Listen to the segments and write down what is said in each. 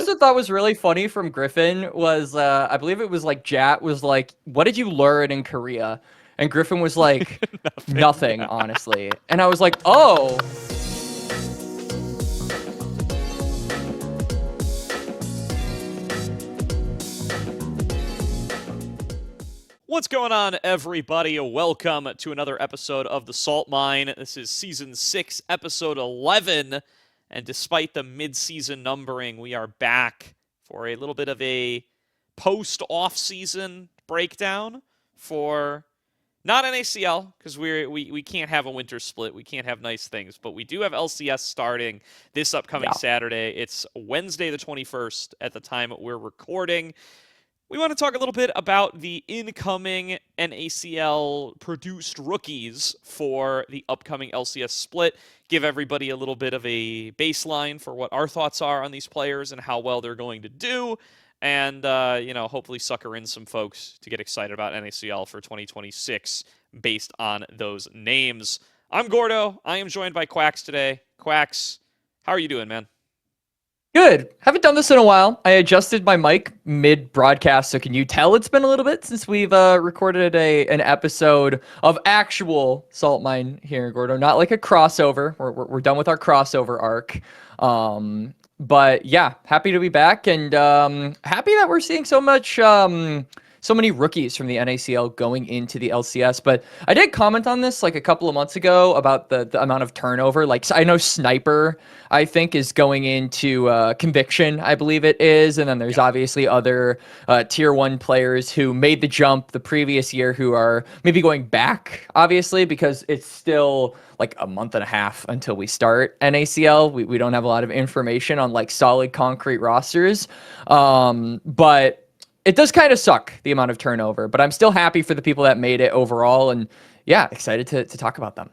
also thought was really funny from Griffin was, I believe it was like Jat was like, "What did you learn in Korea?" And Griffin was like, "Nothing, honestly." And I was like, "Oh." What's going on, everybody? Welcome to another episode of The Salt Mine. This is Season 6, Episode 11, and despite the mid-season numbering, we are back for a little bit of a post-off-season breakdown for not NACL, because we can't have a winter split, we can't have nice things, but we do have LCS starting this upcoming Yeah. Saturday. It's Wednesday the 21st at the time we're recording. We want to talk a little bit about the incoming NACL produced rookies for the upcoming LCS split, give everybody a little bit of a baseline for what our thoughts are on these players and how well they're going to do, and hopefully sucker in some folks to get excited about NACL for 2026 based on those names. I'm Gordo. I am joined by Quax today. Quax, how are you doing, man? Good. Haven't done this in a while. I adjusted my mic mid-broadcast, so can you tell it's been a little bit since we've recorded an episode of actual Salt Mine here, Gordo? Not like a crossover. We're done with our crossover arc. But yeah, happy to be back, and happy that we're seeing so many rookies from the NACL going into the LCS. But I did comment on this like a couple of months ago about the amount of turnover. Like, I know Sniper, I think, is going into Conviction, I believe it is. And then there's obviously other tier 1 players who made the jump the previous year who are maybe going back, obviously, because it's still like a month and a half until we start NACL. We don't have a lot of information on like solid concrete rosters. But it does kind of suck, the amount of turnover, but I'm still happy for the people that made it overall, and yeah, excited to talk about them.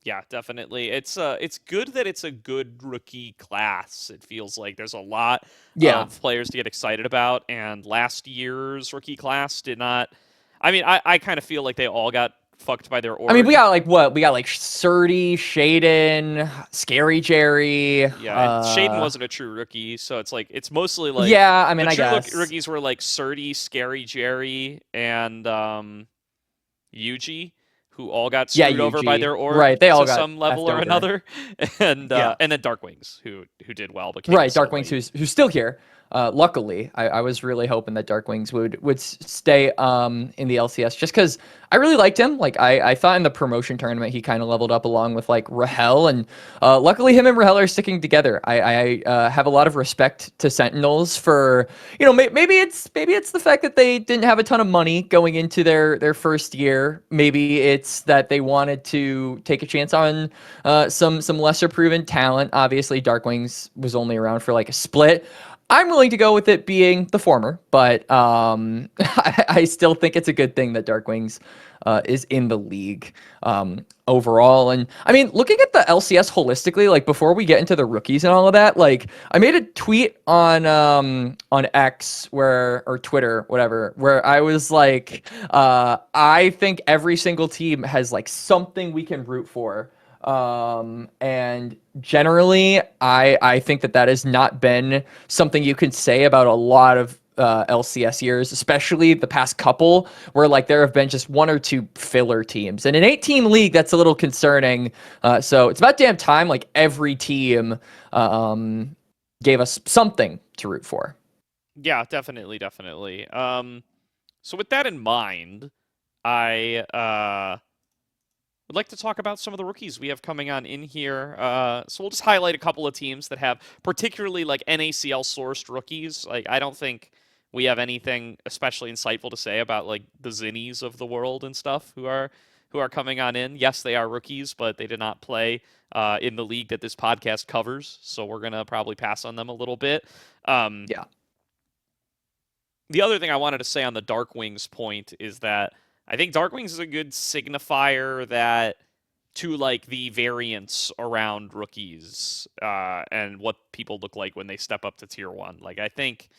Yeah, definitely. It's good that it's a good rookie class. It feels like there's a lot Yeah. of players to get excited about, and last year's rookie class did not. I mean, I kind of feel like they all got fucked by their I mean, we org. got like what? We got like Surdy, Shaden, Scary Jerry. Yeah, and Shaden wasn't a true rookie, so it's like it's mostly like Yeah, I the mean, I true guess. rookies were like Surdy, Scary Jerry, and Yuji, who all got Yeah, screwed over by UG. their org Right, they all to got some level effed or over. another, and Yeah. then Darkwings, who did well but came in Right, so Darkwings, late. who's still here. Luckily, I was really hoping that Darkwings would stay in the LCS just because I really liked him. Like I thought in the promotion tournament he kind of leveled up along with like Rahel, and luckily him and Rahel are sticking together. I have a lot of respect to Sentinels for maybe it's the fact that they didn't have a ton of money going into their first year. Maybe it's that they wanted to take a chance on some lesser proven talent. Obviously, Darkwings was only around for like a split. I'm willing to go with it being the former, but I still think it's a good thing that Darkwings is in the league overall. And I mean, looking at the LCS holistically, like before we get into the rookies and all of that, like I made a tweet on X or Twitter, whatever, where I was like, I think every single team has like something we can root for. And generally, I think that has not been something you can say about a lot of LCS years, especially the past couple, where like there have been just one or two filler teams. And in 18 league, that's a little concerning. So it's about damn time like every team gave us something to root for. Yeah, definitely. So with that in mind, I would like to talk about some of the rookies we have coming on in here. So we'll just highlight a couple of teams that have particularly like NACL sourced rookies. Like I don't think we have anything especially insightful to say about like the Zinnies of the world and stuff who are coming on in. Yes, they are rookies, but they did not play in the league that this podcast covers, so we're gonna probably pass on them a little bit. Um, Yeah. the other thing I wanted to say on the Darkwings point is that I think Darkwings is a good signifier that to like the variance around rookies and what people look like when they step up to tier 1. Like I think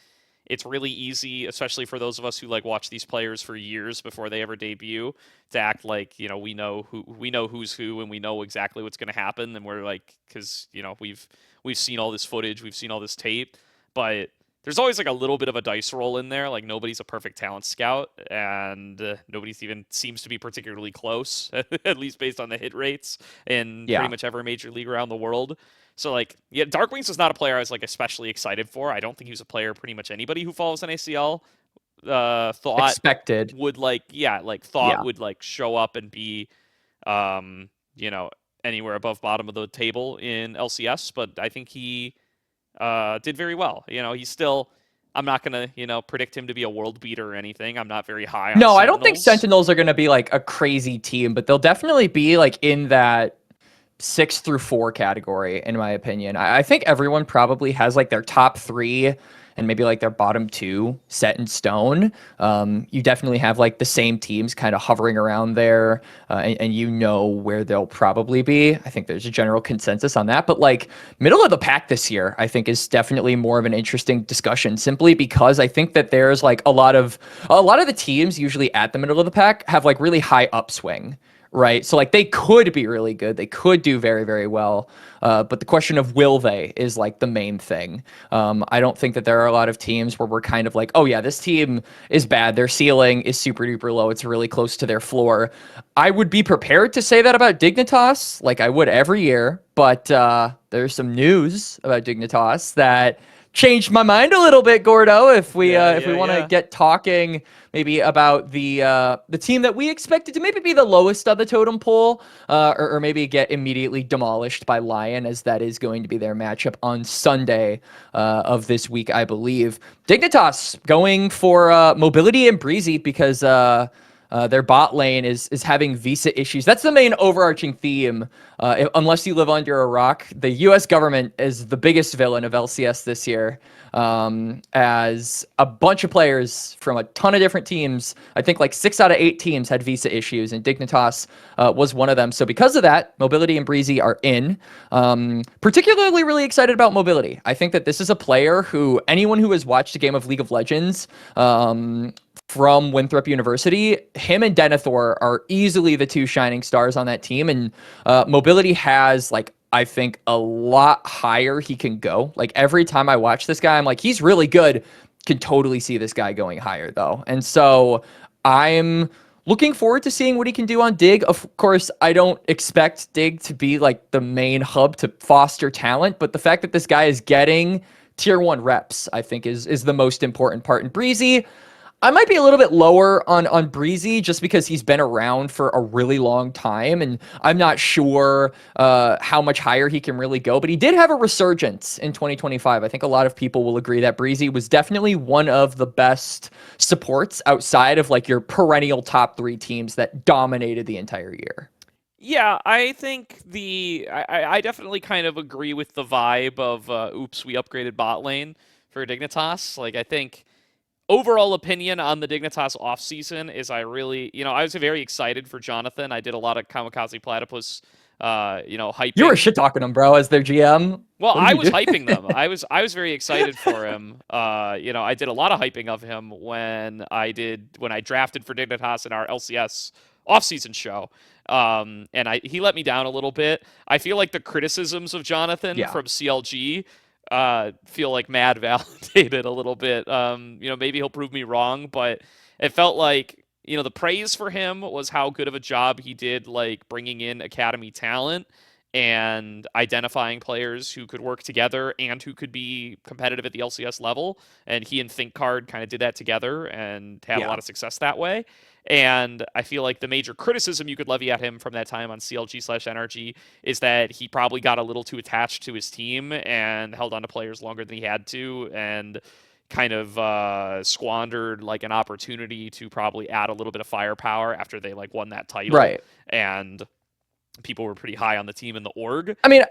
it's really easy, especially for those of us who like watch these players for years before they ever debut, to act like we know who's who and we know exactly what's going to happen, and we're like, because we've seen all this footage, we've seen all this tape, but there's always like a little bit of a dice roll in there. Like nobody's a perfect talent scout, and nobody's even seems to be particularly close, at least based on the hit rates in pretty Yeah. much every major league around the world. So like, yeah, Darkwings is not a player I was like especially excited for. I don't think he was a player pretty much anybody who follows NACL thought Expected. would like, yeah, like thought Yeah. would like show up and be, you know, anywhere above bottom of the table in LCS. But I think he did very well. You know, he's still. I'm not gonna, predict him to be a world beater or anything. I'm not very high on No, I don't think Sentinels. Sentinels are going to be like a crazy team, but they'll definitely be like in that 6 through 4 category, in my opinion. I think everyone probably has like their top 3 and maybe like their bottom 2 set in stone. You definitely have like the same teams kind of hovering around there, and you know where they'll probably be. I think there's a general consensus on that. But like middle of the pack this year, I think is definitely more of an interesting discussion, simply because I think that there's like a lot of the teams usually at the middle of the pack have like really high upswing. Right. So like they could be really good. They could do very, very well. But the question of will they is like the main thing. I don't think that there are a lot of teams where we're kind of like, oh yeah, this team is bad. Their ceiling is super duper low. It's really close to their floor. I would be prepared to say that about Dignitas, like I would every year. But there's some news about Dignitas that changed my mind a little bit, Gordo. If we want to get talking maybe about the team that we expected to maybe be the lowest of the totem pole, or maybe get immediately demolished by LYON, as that is going to be their matchup on Sunday of this week, I believe. Dignitas going for Mobility and Breezy because their bot lane is having visa issues. That's the main overarching theme. Unless you live under a rock, the U.S. government is the biggest villain of LCS this year, as a bunch of players from a ton of different teams, I think like 6 out of 8 teams had visa issues, and Dignitas was one of them. So because of that, Mobility and Breezy are in. Particularly really excited about Mobility. I think that this is a player who anyone who has watched a game of League of Legends, from Winthrop University, him and Denethor are easily the 2 shining stars on that team. And Mobility has, like, I think a lot higher he can go. Like, every time I watch this guy, I'm like, he's really good. Can totally see this guy going higher, though. And so I'm looking forward to seeing what he can do on Dig. Of course, I don't expect Dig to be, like, the main hub to foster talent. But the fact that this guy is getting tier 1 reps, I think, is the most important part. And Breezy, I might be a little bit lower on Breezy just because he's been around for a really long time, and I'm not sure how much higher he can really go. But he did have a resurgence in 2025. I think a lot of people will agree that Breezy was definitely one of the best supports outside of like your perennial top 3 teams that dominated the entire year. Yeah, I think I definitely kind of agree with the vibe of oops, we upgraded bot lane for Dignitas. Like I think overall opinion on the Dignitas offseason is I really, I was very excited for Jonathan. I did a lot of Kamikaze Platypus, hyping. You were shit talking him, bro, as their GM. Well, What did I you was do? hyping them. I was very excited for him. I did a lot of hyping of him when I drafted for Dignitas in our LCS offseason show. And he let me down a little bit. I feel like the criticisms of Jonathan Yeah. from CLG feel like mad validated a little bit. Maybe he'll prove me wrong, but it felt like, the praise for him was how good of a job he did, like bringing in academy talent and identifying players who could work together and who could be competitive at the LCS level. And he and ThinkCard kind of did that together and had a Yeah. lot of success that way. And I feel like the major criticism you could levy at him from that time on CLG/NRG is that he probably got a little too attached to his team and held on to players longer than he had to, and kind of squandered like an opportunity to probably add a little bit of firepower after they like won that title. Right. And people were pretty high on the team and the org. I mean,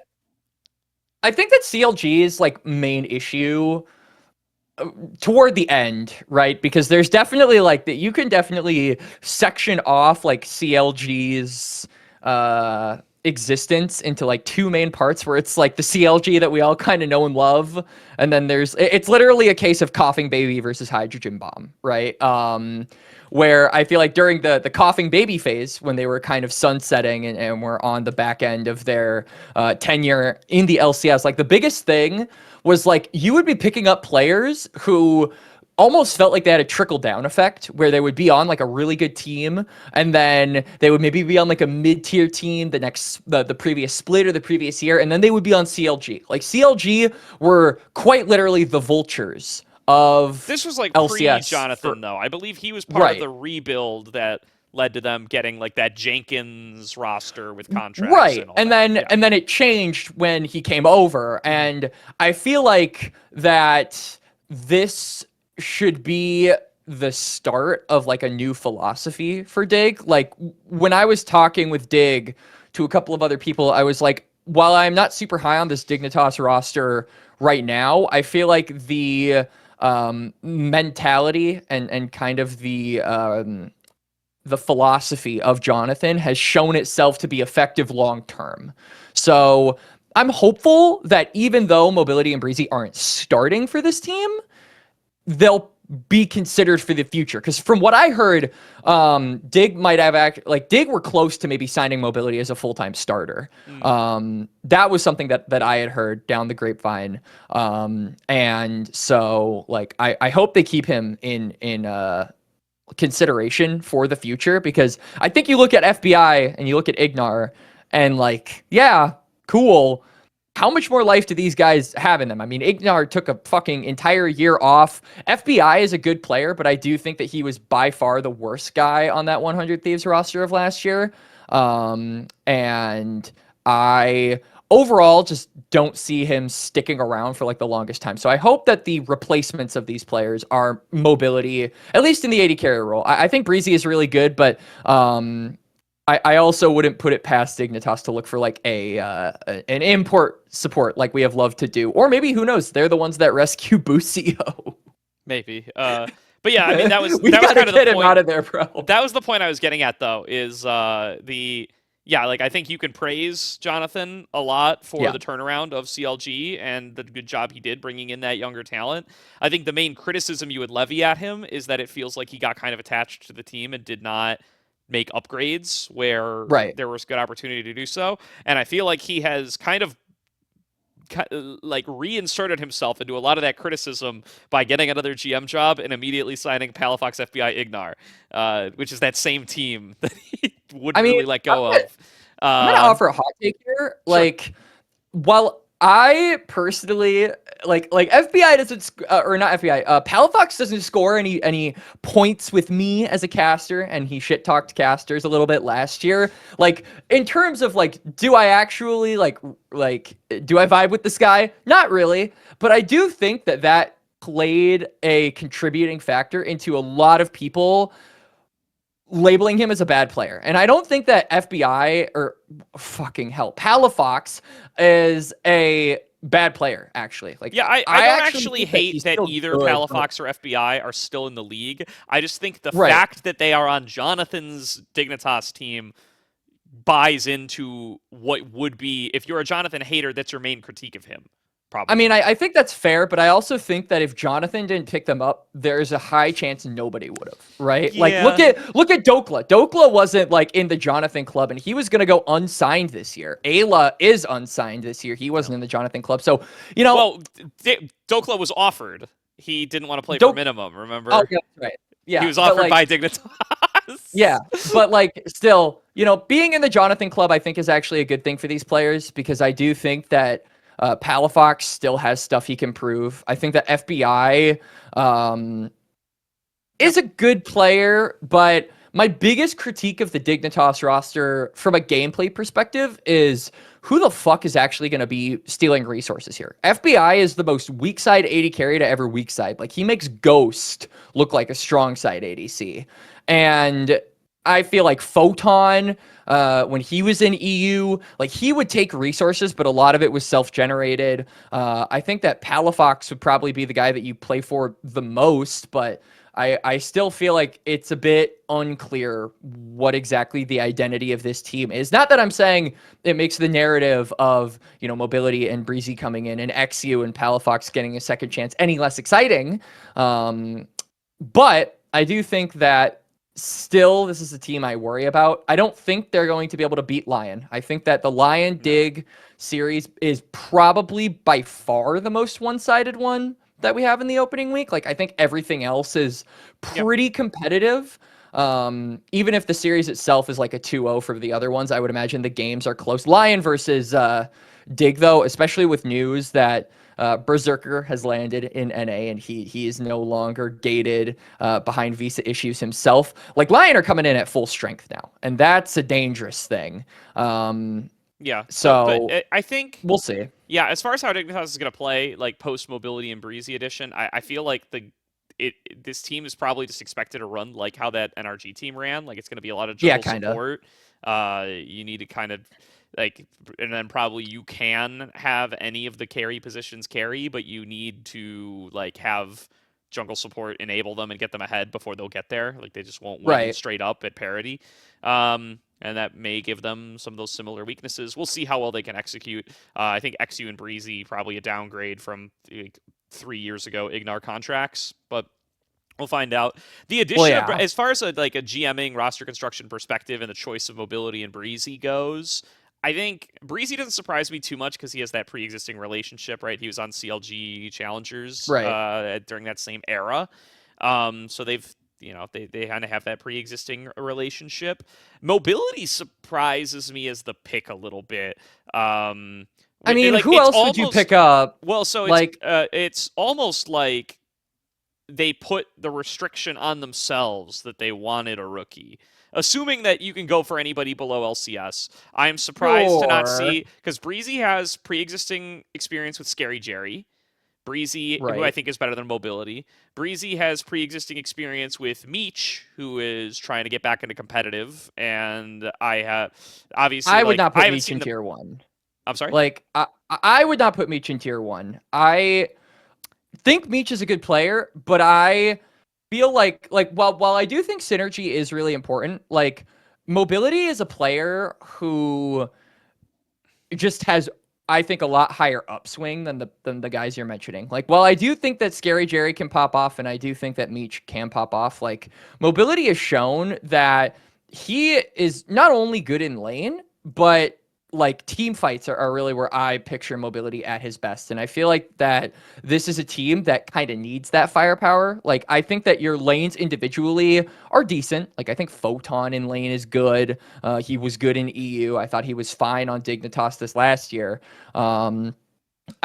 I think that CLG's like main issue toward the end, right? Because there's definitely like that you can definitely section off like CLG's existence into like two main parts where it's like the CLG that we all kind of know and love, and then it's literally a case of coughing baby versus hydrogen bomb, right? Where I feel like during the coughing baby phase, when they were kind of sunsetting and were on the back end of their tenure in the LCS, like the biggest thing was like you would be picking up players who almost felt like they had a trickle down effect where they would be on like a really good team and then they would maybe be on like a mid-tier team the previous split or the previous year, and then they would be on CLG. Like CLG were quite literally the vultures of This was like LCS pre-Jonathan, though. I believe he was part Right. of the rebuild that led to them getting like that Jenkins roster with contracts. Right. And all And that. then Yeah. and then it changed when he came over. And I feel like that this should be the start of like a new philosophy for Dig. Like when I was talking with Dig to a couple of other people, I was like, while I'm not super high on this Dignitas roster right now, I feel like the mentality and kind of the philosophy of Jonathan has shown itself to be effective long term. So I'm hopeful that even though Mobility and Breezy aren't starting for this team, they'll be considered for the future. Because from what I heard, Dig might have Dig were close to maybe signing Mobility as a full-time starter. That was something that I had heard down the grapevine. And so like I hope they keep him in consideration for the future, because I think you look at FBI and you look at Ignar and like, yeah, cool. How much more life do these guys have in them? I mean, Ignar took a fucking entire year off. FBI is a good player, but I do think that he was by far the worst guy on that 100 Thieves roster of last year. And I overall just don't see him sticking around for like the longest time. So I hope that the replacements of these players are mobility, at least in the AD carrier role. I think Breezy is really good, but I also wouldn't put it past Dignitas to look for like an import support like we have loved to do. Or maybe, who knows, they're the ones that rescue Busio. Maybe. But yeah, I mean, that was we that was gotta kind of get the him point. out of there, bro. That was the point I was getting at, though, is like I think you can praise Jonathan a lot for the turnaround of CLG and the good job he did bringing in that younger talent. I think the main criticism you would levy at him is that it feels like he got kind of attached to the team and did not make upgrades where there was good opportunity to do so. And I feel like he has kind of like reinserted himself into a lot of that criticism by getting another GM job and immediately signing Palafox FBI Ignar, which is that same team that he wouldn't really let go of. I'm gonna offer a hot take here. Like, while I personally like FBI doesn't or not FBI, Palafox doesn't score any points with me as a caster, and he shit talked casters a little bit last year. Like, in terms of like, do I actually like do I vibe with this guy? Not really, but I do think that played a contributing factor into a lot of people labeling him as a bad player. And I don't think that FBI or fucking hell, Palafox is a bad player, actually. Like, yeah, I don't actually hate that either Palafox or FBI are still in the league. I just think the fact that they are on Jonathan's Dignitas team buys into what would be, if you're a Jonathan hater, that's your main critique of him. Probably. I mean, I think that's fair, but I also think that if Jonathan didn't pick them up, there's a high chance nobody would have, right? Yeah. Like, look at Dokla. Dokla wasn't like in the Jonathan club, and he was gonna go unsigned this year. Ayla is unsigned this year. He wasn't in the Jonathan club, so you know. Well, Dokla was offered. He didn't want to play for minimum. Remember? Oh, yeah, that's right. Yeah, he was offered by Dignitas. Yeah, but like, still, you know, being in the Jonathan club, I think is actually a good thing for these players, because I do think that Palafox still has stuff he can prove. I think that FBI is a good player, but my biggest critique of the Dignitas roster from a gameplay perspective is who the fuck is actually going to be stealing resources here? FBI is the most weak side AD carry to ever weak side. Like, he makes Ghost look like a strong side ADC. And I feel like Photon, when he was in EU, like he would take resources, but a lot of it was self-generated. I think that Palafox would probably be the guy that you play for the most, but I still feel like it's a bit unclear what exactly the identity of this team is. Not that I'm saying it makes the narrative of, you know, Mobility and Breezy coming in and XU and Palafox getting a second chance any less exciting. But I do think that still this is a team I worry about. I don't think they're going to be able to beat LYON. I think that the LYON Dig series is probably by far the most one-sided one that we have in the opening week. Like, I think everything else is pretty competitive. Even if the series itself is like a 2-0 for the other ones, I would imagine the games are close. LYON versus Dig, though, especially with news that Berserker has landed in NA and he is no longer gated behind visa issues himself. Like, LYON are coming in at full strength now, and that's a dangerous thing. Yeah. So but I think we'll see. Yeah, as far as how Dignitas is going to play, like post Mobility and Breezy edition, I feel like this team is probably just expected to run like how that NRG team ran. Like it's going to be a lot of jungle support. You need to kind of like, and then probably you can have any of the carry positions carry, but you need to like have jungle support enable them and get them ahead before they'll get there. Like they just won't win straight up at parity. And that may give them some of those similar weaknesses. We'll see how well they can execute. I think XU and Breezy probably a downgrade from like 3 years ago Ignar contracts, but we'll find out. The addition of, as far as like a GMing roster construction perspective and the choice of Mobility and Breezy goes, I think Breezy doesn't surprise me too much because he has that pre-existing relationship, right? He was on CLG Challengers during that same era. So they've, you know, they kind of have that pre-existing relationship. Mobility surprises me as the pick a little bit. I mean, like, who else would you pick up? Well, so like it's almost like they put the restriction on themselves that they wanted a rookie. Assuming that you can go for anybody below LCS. I'm surprised to not see, because Breezy has pre-existing experience with Scary Jerry. Breezy, who I think is better than Mobility. Breezy has pre-existing experience with Meech, who is trying to get back into competitive, and I have obviously I would not put Meech in tier 1. I'm sorry? Like, I would not put Meech in tier 1. I think Meech is a good player, but I feel like while I do think synergy is really important, like Mobility is a player who just has, I think, a lot higher upswing than the guys you're mentioning. Like, while I do think that Scary Jerry can pop off, and I do think that Meech can pop off, like, Mobility has shown that he is not only good in lane, but like team fights are really where I picture Mobility at his best. And I feel like that this is a team that kind of needs that firepower. Like, I think that your lanes individually are decent. Like, I think Photon in lane is good. He was good in EU. I thought he was fine on Dignitas this last year. I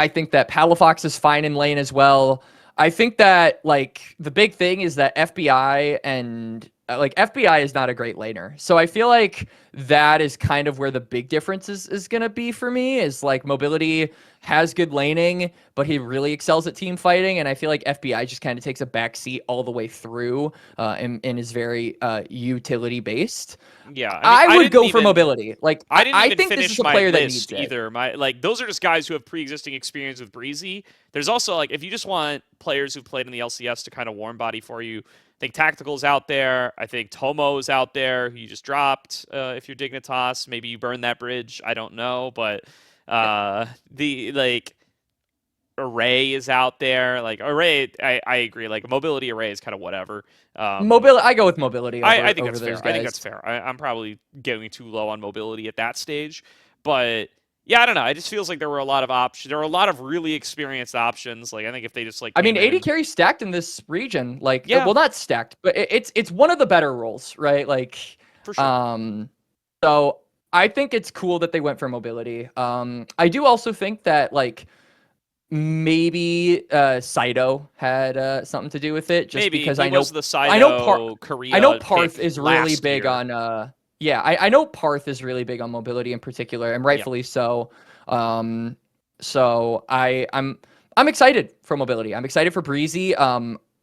think that Palafox is fine in lane as well. I think that, like, the big thing is that FBI and like FBI is not a great laner. So I feel like that is kind of where the big difference is going to be for me, is like Mobility has good laning, but he really excels at team fighting. And I feel like FBI just kind of takes a back seat all the way through and is very utility based. Yeah. I would go for Mobility. Like, I think this is a player that needs either. Those are just guys who have pre-existing experience with Breezy. There's also, like, if you just want players who've played in the LCS to kind of warm body for you, I think Tactical's out there. I think Tomo's out there, who you just dropped. If you're Dignitas, maybe you burn that bridge. I don't know, but Array is out there. Like, Array, I agree. Like, Mobility Array is kind of whatever. Mobility, I go with Mobility. I think that's fair. I think that's fair. I'm probably getting too low on Mobility at that stage, but yeah, I don't know. It just feels like there were a lot of options. There were a lot of really experienced options. Like, I think if they just like, I mean, AD carry stacked in this region. Like, well, not stacked, but it's one of the better roles, right? Like, for sure. So I think it's cool that they went for Mobility. I do also think that, like, maybe Saito had something to do with it, just maybe because I know KryRa. I know Parth is really big on I know Parth is really big on Mobility in particular, and rightfully so. So I'm excited for Mobility. I'm excited for Breezy.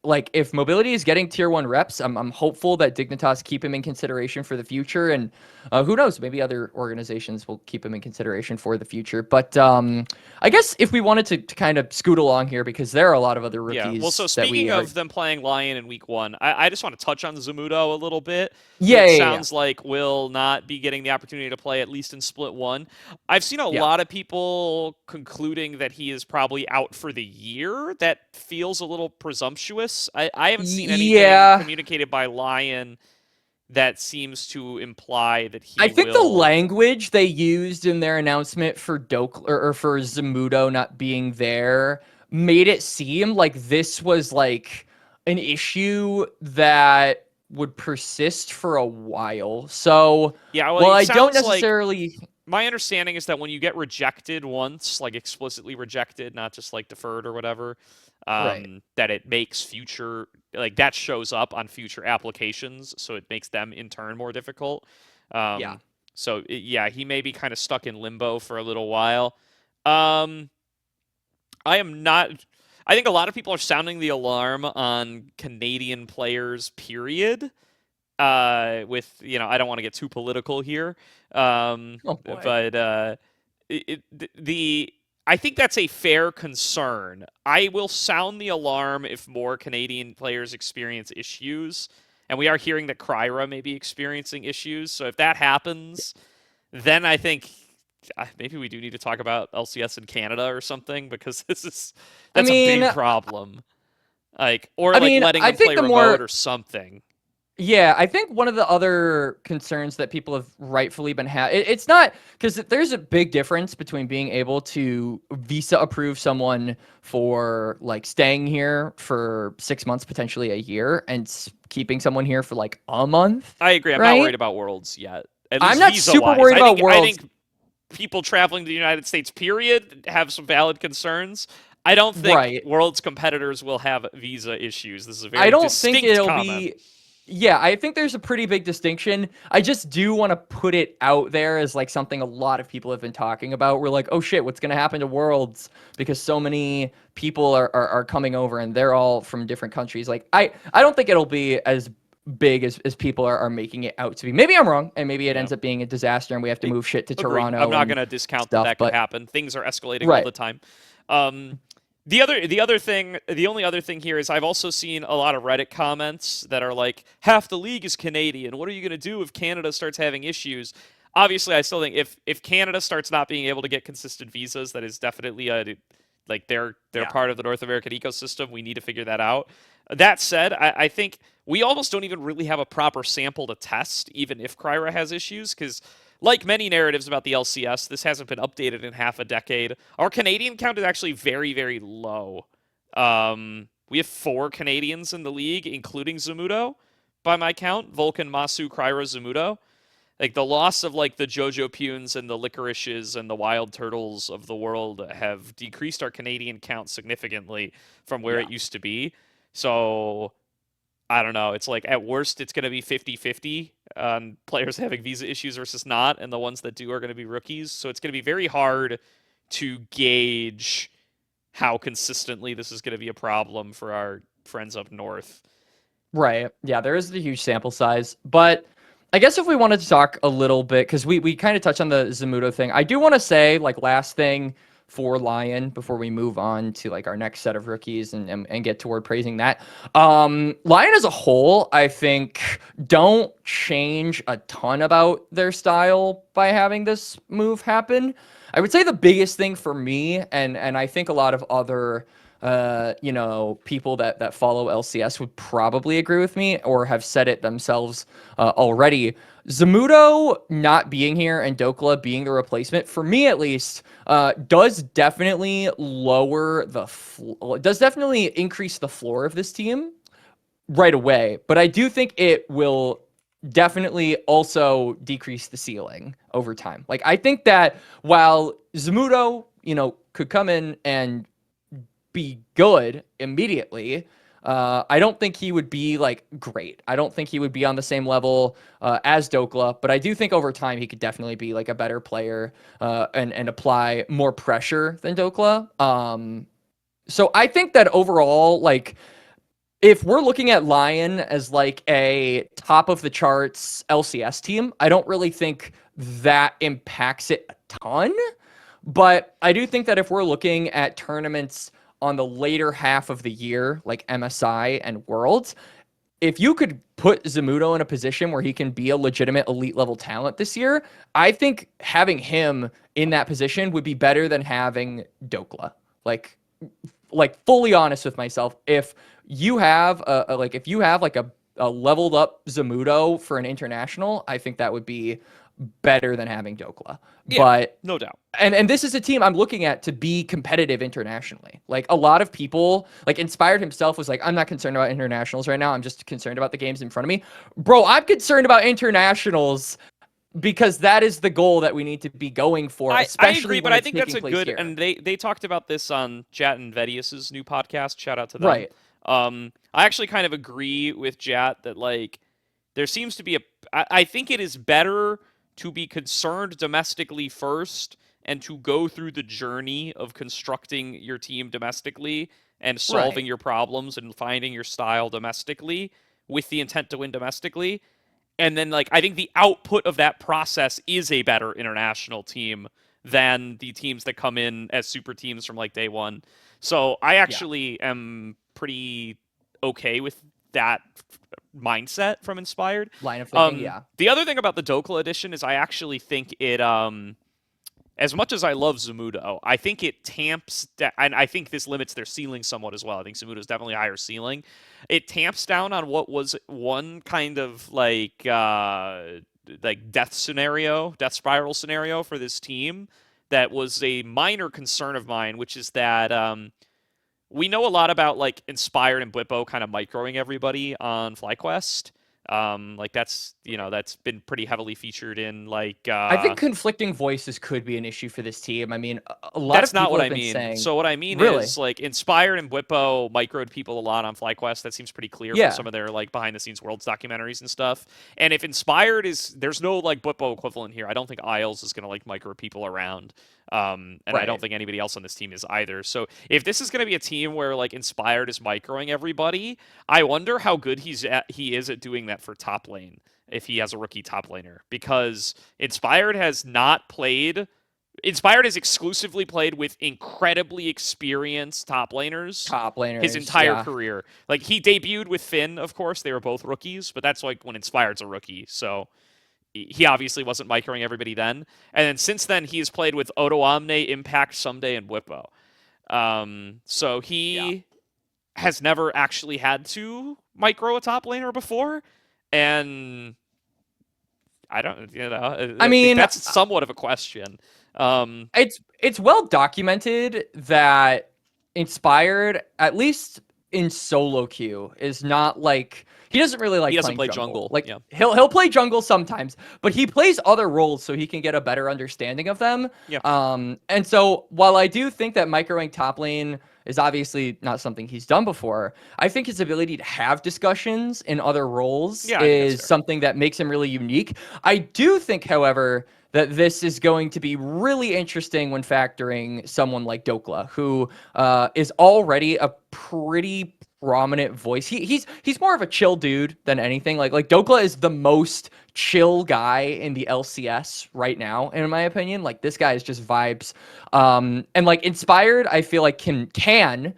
like if mobility is getting tier 1 reps, I'm hopeful that Dignitas keep him in consideration for the future, and who knows, maybe other organizations will keep him in consideration for the future. But I guess if we wanted to kind of scoot along here, because there are a lot of other Yeah. Well, so rookies that we speaking are. of them playing Lion in week 1, I just want to touch on Zamudo a little bit, who Yeah, it yeah, yeah, sounds like will not be getting the opportunity to play at least in split 1. I've seen a yeah. lot of people concluding that he is probably out for the year. That feels a little presumptuous. I haven't seen anything Yeah, communicated by Lion that seems to imply that I he think the will. language they used in their announcement for or for Zamudo not being there made it seem like this was like an issue that would persist for a while. So, Yeah, well, well, it I don't sounds like necessarily. my understanding is that when you get rejected once, like explicitly rejected, not just like deferred or whatever, Right. that it makes future, like that shows up on future applications, so it makes them in turn more difficult. Yeah. Um, yeah, he may be kind of stuck in limbo for a little while. Um, I am not. I think a lot of people are sounding the alarm on Canadian players, period. With I don't want to get too political here, Oh boy. but the I think that's a fair concern. I will sound the alarm if more Canadian players experience issues, and we are hearing that KryRa may be experiencing issues. So if that happens, then I think maybe we do need to talk about LCS in Canada or something, because I that's a mean, big problem. Like, or I like mean, letting I them think play the remote more. or something. Yeah, I think one of the other concerns that people have rightfully been it's not, because there's a big difference between being able to visa approve someone for like staying here for 6 months, potentially a year, and keeping someone here for like a month, I agree. I'm not right? worried about Worlds yet, at I'm least not visa super wise. worried I about think I Worlds. think people traveling to the United States, period, have some valid concerns. I don't think Right. Worlds competitors will have visa issues. This is a I very don't think distinct it'll comment. be. Yeah, I think there's a pretty big distinction. I just do want to put it out there as like something a lot of people have been talking about. We're like, oh shit, what's going to happen to Worlds because so many people are coming over and they're all from different countries. Like, I don't think it'll be as big as people are making it out to be. Maybe I'm wrong, and maybe it Yeah. ends up being a disaster and we have to move shit to Agreed. I'm Toronto not and going to discount that stuff. that could But happen. Things are escalating all right, the time. Um, the only other thing here is I've also seen a lot of Reddit comments that are like, half the league is Canadian. What are you going to do if Canada starts having issues? Obviously, I still think if Canada starts not being able to get consistent visas, that is definitely like they're yeah, part of the North American ecosystem. We need to figure that out. That said, I think we almost don't even really have a proper sample to test, even if KryRa has issues, because like many narratives about the LCS, this hasn't been updated in half a decade. Our Canadian count is actually very, very low. We have 4 Canadians in the league, including Zamudo, by my count. Vulcan, Masu, KryRa, Zamudo. Like the loss of like the Jojo Punes and the Licorices and the Wild Turtles of the world have decreased our Canadian count significantly from where yeah. it used to be. So I don't know. It's like at worst, it's going to be 50-50 on players having visa issues versus not, and the ones that do are going to be rookies. So it's going to be very hard to gauge how consistently this is going to be a problem for our friends up north. Right. Yeah, there is a huge sample size. But I guess if we wanted to talk a little bit, because we kind of touched on the Zamudo thing, I do want to say, like, last thing for Lion before we move on to like our next set of rookies and get toward praising that. Lion as a whole, I think, don't change a ton about their style by having this move happen. I would say the biggest thing for me, and I think a lot of other people that follow LCS would probably agree with me or have said it themselves already. Zamudo not being here and Dokla being the replacement, for me at least, does definitely does definitely increase the floor of this team right away. But I do think it will definitely also decrease the ceiling over time. Like, I think that while Zamudo, could come in and be good immediately, I don't think he would be like great. I don't think he would be on the same level as Dokla, but I do think over time he could definitely be like a better player and apply more pressure than Dokla. So I think that overall, like, if we're looking at LYON as like a top of the charts LCS team, I don't really think that impacts it a ton. But I do think that if we're looking at tournaments on the later half of the year, like MSI and Worlds, if you could put Zamudo in a position where he can be a legitimate elite level talent this year, I think having him in that position would be better than having Dokla. Like fully honest with myself, if you have if you have like a leveled up Zamudo for an international, I think that would be better than having Dokla. Yeah, But no doubt. and this is a team I'm looking at to be competitive internationally. Like a lot of people, like Inspired himself was like, I'm not concerned about internationals right now. I'm just concerned about the games in front of me. Bro, I'm concerned about internationals because that is the goal that we need to be going for, I especially agree, but when I it's think that's taking a place good, here. and they talked about this on Jat and Vedius's new podcast. Shout out to them. Right. I actually kind of agree with Jat that like there seems to be I think it is better to be concerned domestically first and to go through the journey of constructing your team domestically and solving Right. your problems and finding your style domestically with the intent to win domestically. And then like I think the output of that process is a better international team than the teams that come in as super teams from like day one. So I Yeah. actually am pretty okay with that mindset from Inspired. Line of thinking. Yeah. The other thing about the Dokla edition is I actually think it as much as I love Zamudo, I think it and I think this limits their ceiling somewhat as well. I think Zamudo is definitely a higher ceiling. It tamps down on what was one kind of like death spiral scenario for this team that was a minor concern of mine, which is that we know a lot about like Inspired and Blippo kind of microing everybody on FlyQuest. Like that's that's been pretty heavily featured in like I think conflicting voices could be an issue for this team. I mean, a lot that's of not people what have I been mean. saying, So what I mean really? is like Inspired and Blippo microed people a lot on FlyQuest. That seems pretty clear from Yeah. some of their like behind the scenes worlds documentaries and stuff. And if Inspired is there's no like Blippo equivalent here. I don't think Isles is gonna like micro people around. And I don't Right. think anybody else on this team is either. So if this is going to be a team where like Inspired is microing everybody, I wonder how good he is at doing that for top lane if he has a rookie top laner, because Inspired has exclusively played with incredibly experienced top laners Top his laners. entire Yeah. career. Like he debuted with Finn, of course, they were both rookies, but that's like when Inspired's a rookie. So he obviously wasn't microing everybody then. And then since then, he has played with Odo Omne, Impact, Someday, and Whippo. So Yeah. he has never actually had to micro a top laner before. And I don't, I I think mean, that's somewhat of a question. it's well documented that Inspired, at least in solo queue, is not like he doesn't really He like doesn't playing play jungle. jungle. Like Yeah. he'll play jungle sometimes, but he plays other roles so he can get a better understanding of them. Yeah. And so while I do think that microing top lane is obviously not something he's done before, I think his ability to have discussions in other roles Yeah, I think that's is fair. something that makes him really unique. I do think, however, that this is going to be really interesting when factoring someone like Dokla, who is already a pretty prominent voice. He's more of a chill dude than anything. Like Dokla is the most chill guy in the LCS right now, in my opinion. Like this guy is just vibes. And like Inspired, I feel like can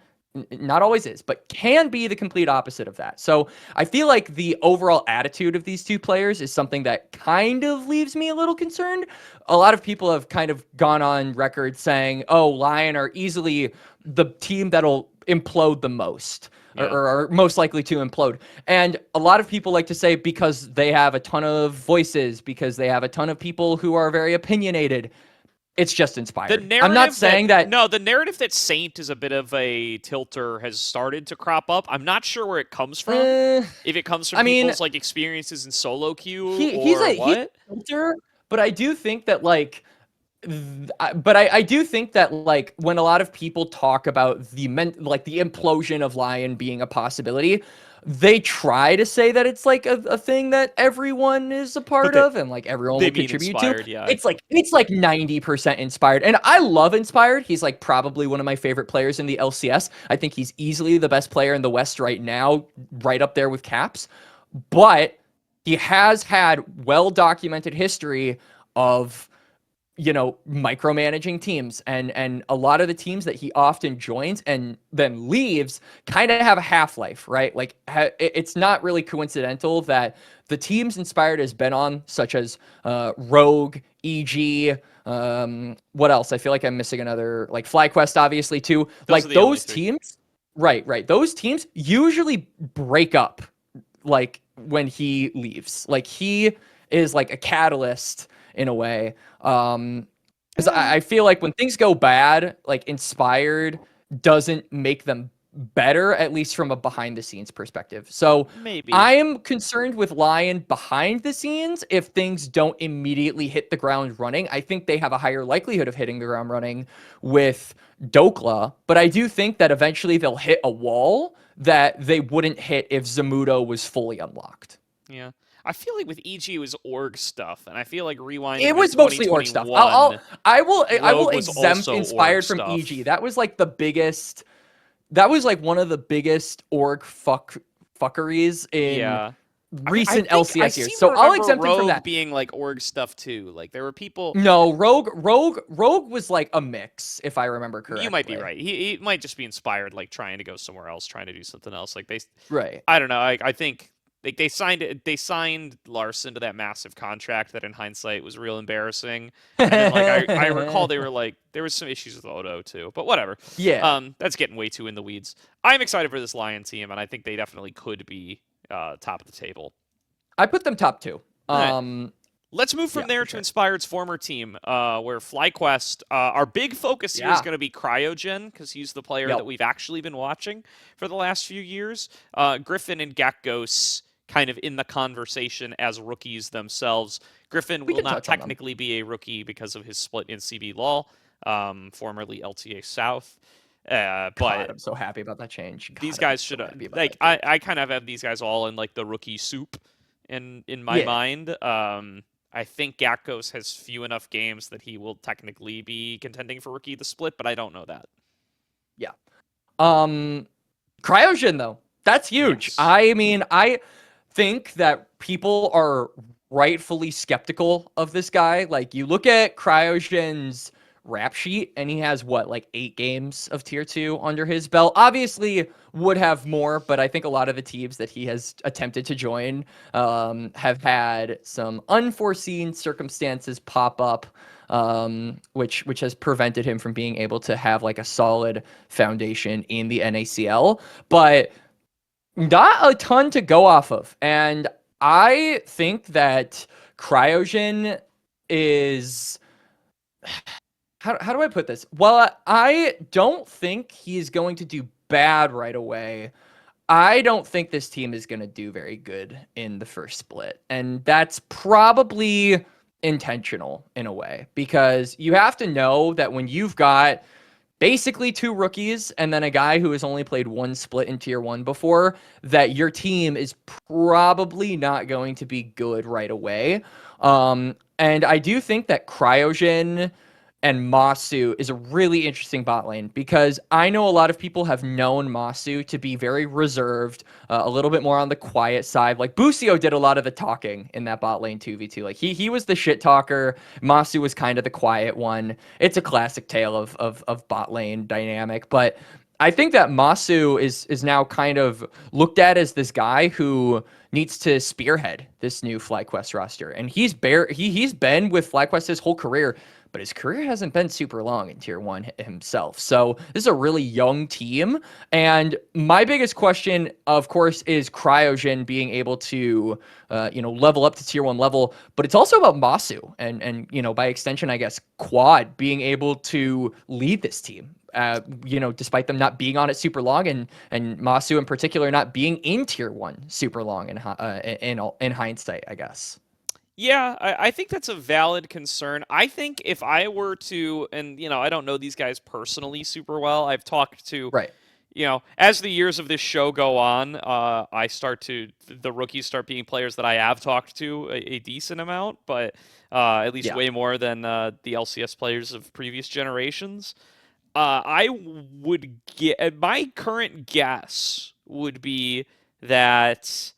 not always is, but can be the complete opposite of that. So I feel like the overall attitude of these two players is something that kind of leaves me a little concerned. A lot of people have kind of gone on record saying, oh, LYON are easily the team that'll implode the most. Or, Yeah. or are most likely to implode. And a lot of people like to say because they have a ton of voices, because they have a ton of people who are very opinionated. It's just The Inspired. I'm not narrative saying that. no, the narrative that Saint is a bit of a tilter has started to crop up. I'm not sure where it comes from. Uh, If it comes from I mean, people's like experiences in solo queue he's or a what. filter, but I do think that like But I do think that like when a lot of people talk about the the implosion of LYON being a possibility, they try to say that it's like a thing that everyone is a But part they of and like everyone they will mean contribute to. inspired, yeah. It's like 90% inspired. And I love Inspired. He's like probably one of my favorite players in the LCS. I think he's easily the best player in the West right now, right up there with Caps. But he has had well-documented history of micromanaging teams, and a lot of the teams that he often joins and then leaves kind of have a half-life, right? Like it's not really coincidental that the teams Inspired has been on, such as Rogue, EG, what else? I feel like I'm missing another, like FlyQuest, obviously, too. Those are Like the only those three. teams, right. Those teams usually break up like when he leaves. Like he is like a catalyst in a way. Because Yeah, I feel like when things go bad, like Inspired doesn't make them better, at least from a behind the scenes perspective. So maybe. I am concerned with LYON behind the scenes. If things don't immediately hit the ground running, I think they have a higher likelihood of hitting the ground running with Dokla. But I do think that eventually they'll hit a wall that they wouldn't hit if Zamudo was fully unlocked. Yeah. I feel like with EG it was org stuff, and I feel like It rewinding to was mostly orc stuff. 2021, I will Rogue was exempt also org Inspired from stuff. EG. That was like the biggest. That was like one of the biggest orc fuckeries in Yeah. I recent think I LCS years. seem to So I'll remember exempt him from Rogue that. being like org stuff too. Like there were people. No, Rogue was like a mix, if I remember You might be correctly. right. He might just be inspired, like trying to go somewhere else, trying to do something else. Like they, Right. I don't know. I think they signed Larson to that massive contract that in hindsight was real embarrassing. And then like I recall they were like there was some issues with Odo too, but whatever. Yeah. That's getting way too in the weeds. I'm excited for this LYON team, and I think they definitely could be top of the table. I put them top two. All right. Let's move Yeah, from there for to sure. Inspired's former team, where FlyQuest, our big focus here is Yeah. going to be Cryogen, because he's the player that Yep. we've actually been watching for the last few years. Griffin and Gakgos kind of in the conversation as rookies themselves. Griffin We will can not touch on them. technically be a rookie because of his split in CB Law, formerly LTA South. God, But I'm so happy about that change. these God, I'm guys so should happy about like that change. I kind of have these guys all in like the rookie soup in my Yeah. mind. I think Gakos has few enough games that he will technically be contending for rookie of the split, but I don't know that. Yeah. Um, Cryogen though, that's huge. Yes. I mean, I think that people are rightfully skeptical of this guy. Like, you look at Cryogen's rap sheet, and he has what, like 8 games of tier 2 under his belt. Obviously, would have more, but I think a lot of the teams that he has attempted to join have had some unforeseen circumstances pop up. Which has prevented him from being able to have like a solid foundation in the NACL. But not a ton to go off of. And I think that Cryogen is how do I put this? Well, I don't think he's going to do bad right away. I don't think this team is going to do very good in the first split. And that's probably intentional in a way, because you have to know that when you've got basically 2 rookies and then a guy who has only played 1 split in tier 1 before, that your team is probably not going to be good right away. And I do think that Cryogen and Masu is a really interesting bot lane, because I know a lot of people have known Masu to be very reserved, a little bit more on the quiet side. Like Busio did a lot of the talking in that bot lane 2v2. Like he was the shit talker. Masu was kind of the quiet one. It's a classic tale of bot lane dynamic, but I think that Masu is now kind of looked at as this guy who needs to spearhead this new FlyQuest roster. And he's been with FlyQuest his whole career, but his career hasn't been super long in tier 1 himself. So this is a really young team. And my biggest question, of course, is Cryogen being able to, level up to tier 1 level. But it's also about Masu and by extension, I guess, Quad being able to lead this team. Despite them not being on it super long, and Masu in particular not being in tier 1 super long in hindsight, I guess. Yeah, I think that's a valid concern. I think if I were to, and I don't know these guys personally super well. I've talked to, Right. as the years of this show go on, the rookies start being players that I have talked to a decent amount, but at least Yeah. way more than the LCS players of previous generations. I would get my current guess would be that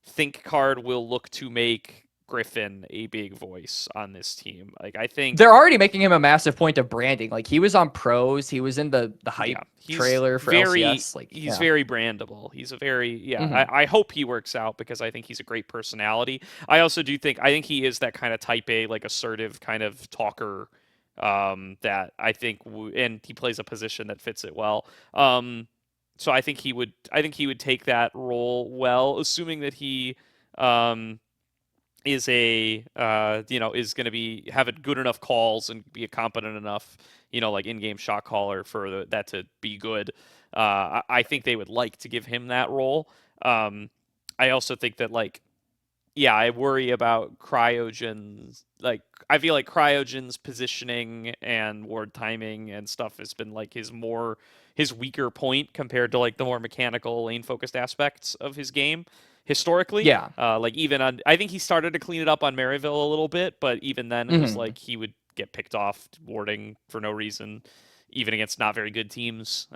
ThinkCard will look to make Griffin a big voice on this team. Like I think, They're already making him a massive point of branding. Like he was on pros, he was in the yeah, hype trailer for LCS. Like he's yeah. very brandable. He's a very Hmm. I hope he works out because I think he's a great personality. I think he is that kind of type A, like assertive kind of talker. That I think, and he plays a position that fits it well. So I think he would take that role well, assuming that he um, is is going to be have it good enough calls and be a competent enough like in-game shot caller for that to be good. I think they would like to give him that role. I also think that I worry about Cryogen's I feel like Cryogen's positioning and ward timing and stuff has been like his weaker point compared to like the more mechanical lane focused aspects of his game historically. Yeah. I think he started to clean it up on Maryville a little bit, but even then it was Hmm. like he would get picked off warding for no reason, even against not very good teams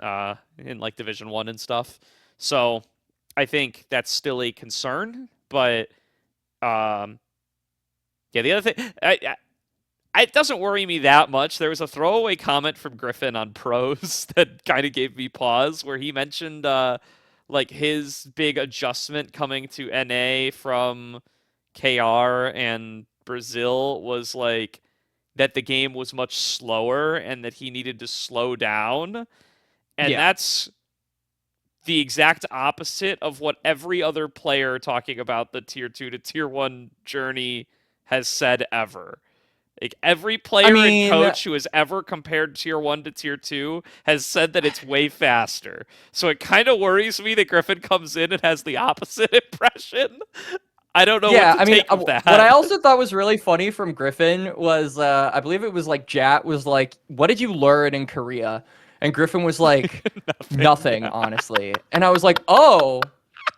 in like Division 1 and stuff. So I think that's still a concern, but um, yeah, the other thing, it doesn't worry me that much. There was a throwaway comment from Griffin on pros that kind of gave me pause, where he mentioned like his big adjustment coming to NA from KR and Brazil was like that the game was much slower and that he needed to slow down, and Yeah. that's the exact opposite of what every other player talking about the tier 2 to tier 1 journey has said ever. Like every I player and mean, coach who has ever compared tier 1 to tier 2 has said that it's way faster. So it kind of worries me that Griffin comes in and has the opposite impression. I don't know what yeah, to I mean, take of what I that. also thought was really funny from Griffin was, I believe it was like Jat was like, "What did you learn in Korea?" And Griffin was like, Nothing. "Nothing, honestly." And I was like, "Oh,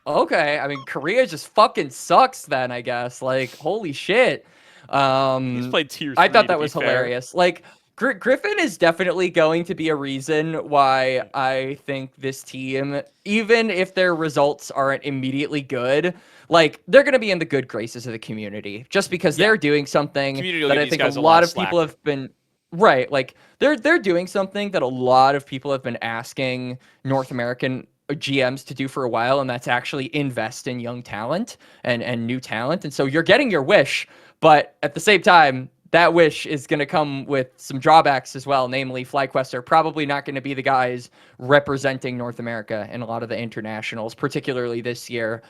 okay. I mean, Korea just fucking sucks then, I guess. Like, holy shit." He's played tier I 3 thought to that be was fair. hilarious. Like, Griffin is definitely going to be a reason why Yeah. I think this team, even if their results aren't immediately good, like they're going to be in the good graces of the community just because Yeah. they're doing something Community will that give I these think a guys a lot lot of of people slack. have been right. Like they're doing something that a lot of people have been asking North American GMs to do for a while, and that's actually invest in young talent and new talent. And so you're getting your wish, but at the same time, that wish is going to come with some drawbacks as well. Namely, FlyQuest are probably not going to be the guys representing North America in a lot of the internationals, particularly this year.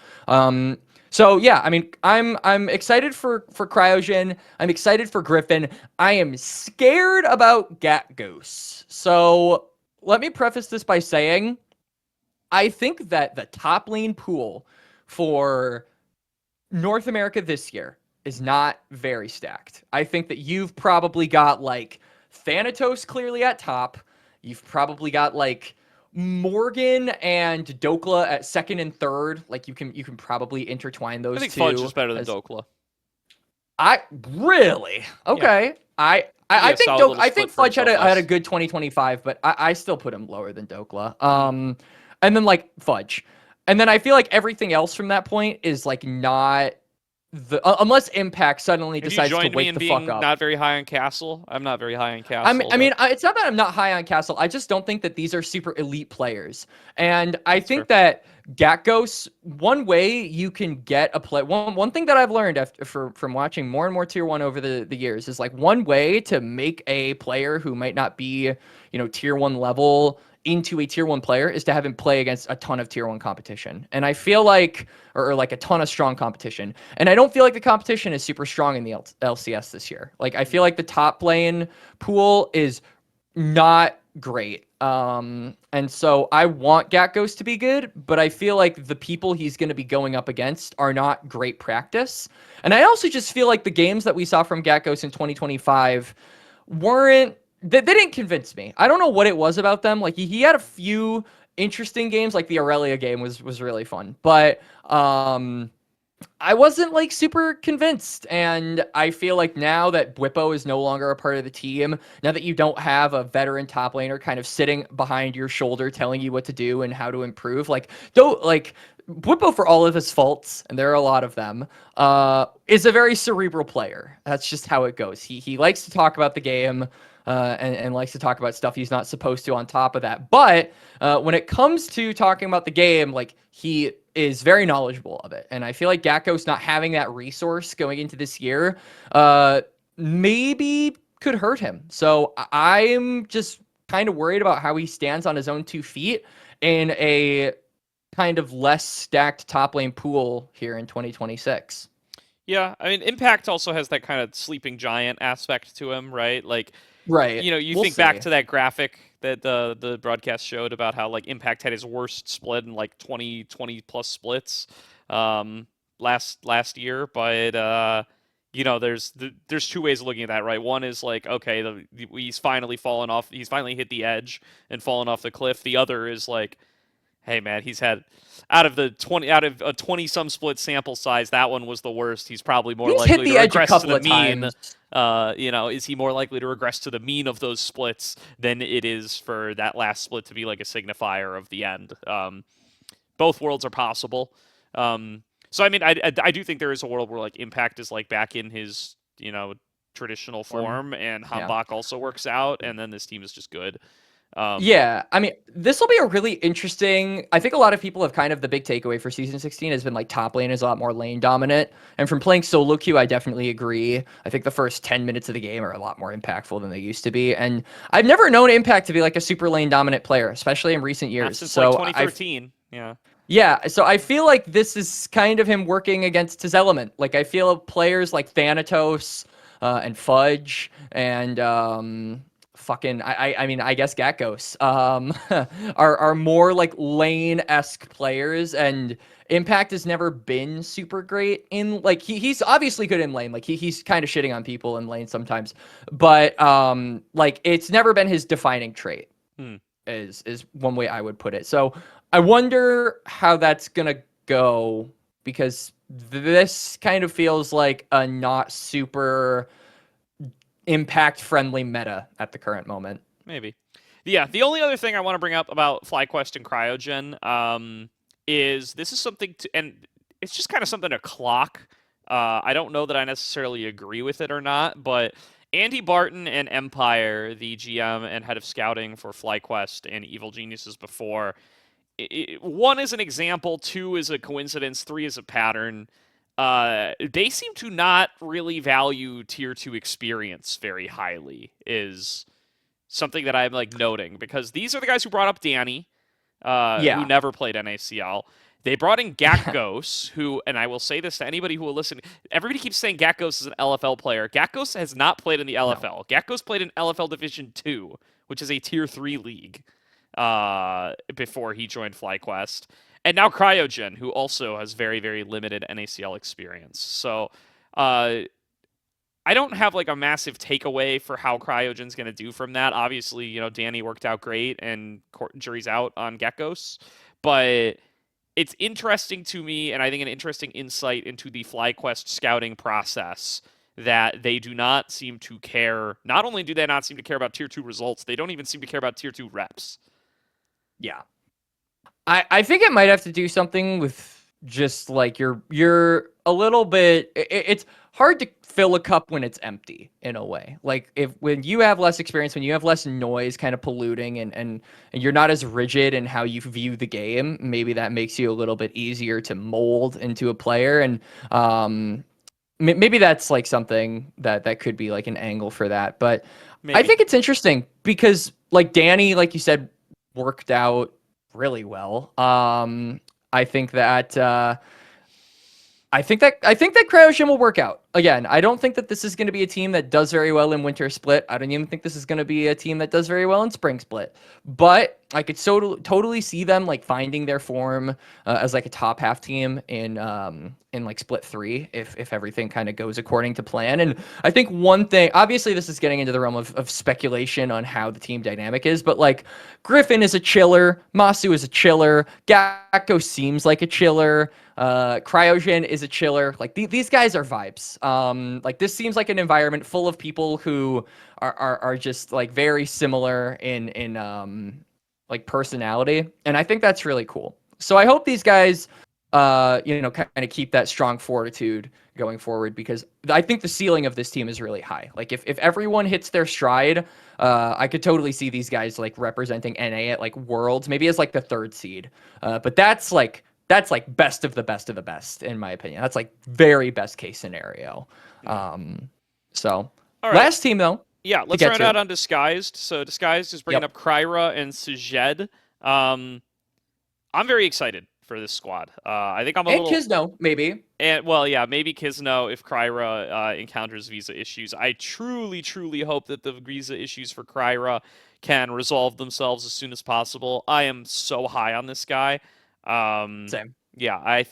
So yeah, I mean, I'm excited for Cryogen. I'm excited for Griffin. I am scared about Gatgoose. So let me preface this by saying I think that the top lane pool for North America this year is not very stacked. I think that you've probably got like Thanatos clearly at top. You've probably got like Morgan and Dokla at second and third. Like you can probably intertwine I those think Fudge is two better than as Dokla. I really Yeah. okay. Give me a solid little I split think for Fudge himself had a last. good 2025, but I still put him lower than Dokla. Hmm. And then like Fudge, and then I feel like everything else from that point is like not unless Impact suddenly Have you decides to joined me wake in the fuck being up. not very high on Castle? I'm not very high on Castle, I but mean, it's not that I'm not high on Castle. I just don't think that these are super elite players. And I that's fair. think that Gatgos, one way you can get a play, one thing that I've learned from watching more and more tier one over the years is like one way to make a player who might not be, tier one level into a tier one player is to have him play against a ton of tier one competition. And I feel like, or like a ton of strong competition. And I don't feel like the competition is super strong in the LCS this year. Like I feel like the top lane pool is not great. And so I want Gatghost to be good, but I feel like the people he's going to be going up against are not great practice. And I also just feel like the games that we saw from Gatghost in 2025 weren't, they didn't convince me. I don't know what it was about them. Like he had a few interesting games, like the Aurelia game was really fun, but I wasn't like super convinced. And I feel like now that Bwipo is no longer a part of the team, now that you don't have a veteran top laner kind of sitting behind your shoulder telling you what to do and how to improve, like don't like Bwipo, for all of his faults, and there are a lot of them, is a very cerebral player. That's just how it goes. He likes to talk about the game. And likes to talk about stuff he's not supposed to on top of that. But when it comes to talking about the game, like he is very knowledgeable of it. And I feel like Gatghost not having that resource going into this year maybe could hurt him. So I'm just kind of worried about how he stands on his own 2 feet in a kind of less stacked top lane pool here in 2026. Yeah, I mean, Impact also has that kind of sleeping giant aspect to him, right? Like, Right. you We'll think back see. to that graphic that the broadcast showed about how like Impact had his worst split in like 20 plus splits last year, but there's 2 ways of looking at that, right? One is like, okay, he's finally fallen off, he's finally hit the edge and fallen off the cliff. The other is like, hey man, he's had out of a 20 some split sample size, that one was the worst. He's probably more He's hit likely to the edge a regress to couple the of mean. times. Is he more likely to regress to the mean of those splits than it is for that last split to be like a signifier of the end? Both worlds are possible. So I mean, I do think there is a world where like Impact is like back in his traditional form, and Yeah. Hambach also works out, and then this team is just good. Yeah, I mean, this will be a really interesting. I think a lot of people have kind of the big takeaway for season 16 has been like top lane is a lot more lane dominant. And from playing solo queue, I definitely agree. I think the first 10 minutes of the game are a lot more impactful than they used to be. And I've never known Impact to be like a super lane dominant player, especially in recent years. Not since So like 2013. Yeah. Yeah, so I feel like this is kind of him working against his element. Like I feel players like Thanatos and Fudge and fucking I mean I guess Gatghost are more like lane-esque players, and Impact has never been super great in like he's obviously good in lane. Like he's kind of shitting on people in lane sometimes, but like it's never been his defining trait. Hmm. Is one way I would put it. So I wonder how that's gonna go, because this kind of feels like a not super impact friendly meta at the current moment. Maybe. Yeah, the only other thing I want to bring up about FlyQuest and Cryogen is this is something to, and it's just kind of something to clock. I don't know that I necessarily agree with it or not, but Andy Barton and Empire, the GM and head of scouting for FlyQuest and Evil Geniuses before, one is an example, 2 is a coincidence, 3 is a pattern. They seem to not really value tier 2 experience very highly, is something that I'm like noting, because these are the guys who brought up Danny, who Yeah. never played NACL. They brought in Gatghost, who, and I will say this to anybody who will listen, everybody keeps saying Gatghost is an LFL player. Gatghost has not played in the LFL. No. Gatghost played in LFL Division 2, which is a tier 3 league, before he joined FlyQuest. And now Cryogen, who also has very, very limited NACL experience. So, I don't have like a massive takeaway for how Cryogen's going to do from that. Obviously, Danny worked out great and jury's out on Geckos, but it's interesting to me, and I think an interesting insight into the FlyQuest scouting process, that they do not seem to care. Not only do they not seem to care about tier 2 results, they don't even seem to care about tier 2 reps. Yeah. I think it might have to do something with just like you're a little bit it's hard to fill a cup when it's empty in a way. Like when you have less experience, when you have less noise kind of polluting, and you're not as rigid in how you view the game, maybe that makes you a little bit easier to mold into a player. And maybe that's like something that could be like an angle for that. But Maybe. I think it's interesting because like Danny, like you said, worked out really well. I think that Cryogen will work out. again, I don't think that this is going to be a team that does very well in winter split. I don't even think this is going to be a team that does very well in spring split. But I could totally see them like finding their form as like a top half team in like split 3 if everything kind of goes according to plan. And I think one thing, obviously, this is getting into the realm of speculation on how the team dynamic is, but like Griffin is a chiller, Masu is a chiller, Gakko seems like a chiller. Cryogen is a chiller. Like these guys are vibes. Like this seems like an environment full of people who are just like very similar in like personality, and I think that's really cool. So I hope these guys, kind of keep that strong fortitude going forward, because I think the ceiling of this team is really high. Like if everyone hits their stride, I could totally see these guys like representing NA at like Worlds, maybe as like the 3rd seed. But that's like best of the best of the best, in my opinion. That's like very best case scenario. So All right. last team though. Yeah, let's round out on Disguised. So Disguised is bringing up KryRa and Sajed. I'm very excited for this squad. I think I'm a and little... Kizno, maybe. And, well, yeah, maybe Kizno if KryRa encounters visa issues. I truly, truly hope that the visa issues for KryRa can resolve themselves as soon as possible. I am so high on this guy. Same. Yeah, I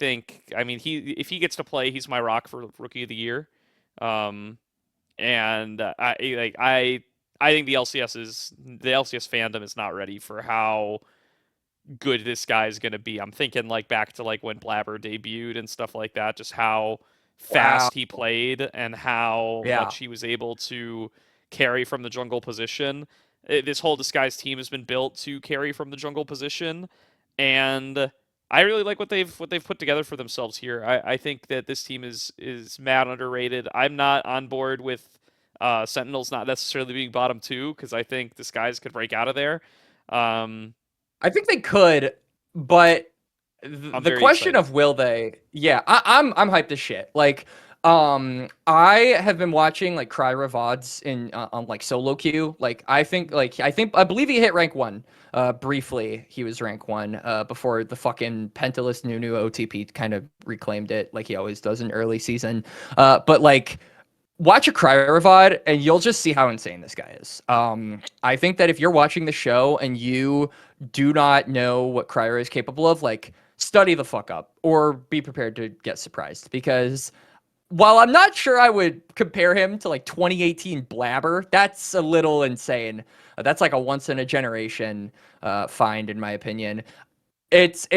mean, if he gets to play, he's my rock for Rookie of the Year. And I think the LCS fandom is not ready for how good this guy is going to be. I'm thinking like back to like when Blabber debuted and stuff like that, just how fast he played and how much he was able to carry from the jungle position. This whole Disguised team has been built to carry from the jungle position, and I really like what they've put together for themselves here. I think that this team is mad underrated. I'm not on board with Sentinels not necessarily being bottom 2, because I think Disguised could break out of there. I think they could, but the question of will they? Yeah, I'm hyped as shit. Like, I have been watching like KryRa VODs in on like solo queue. Like, I believe he hit rank 1. Briefly, he was rank 1 before the fucking Pentalist Nunu OTP kind of reclaimed it, like he always does in early season. But like, watch a KryRa VOD and you'll just see how insane this guy is. I think that if you're watching the show and you do not know what KryRa is capable of, like, study the fuck up or be prepared to get surprised, because while I'm not sure I would compare him to like 2018 Blabber, that's a little insane. That's like a once in a generation find, in my opinion. It's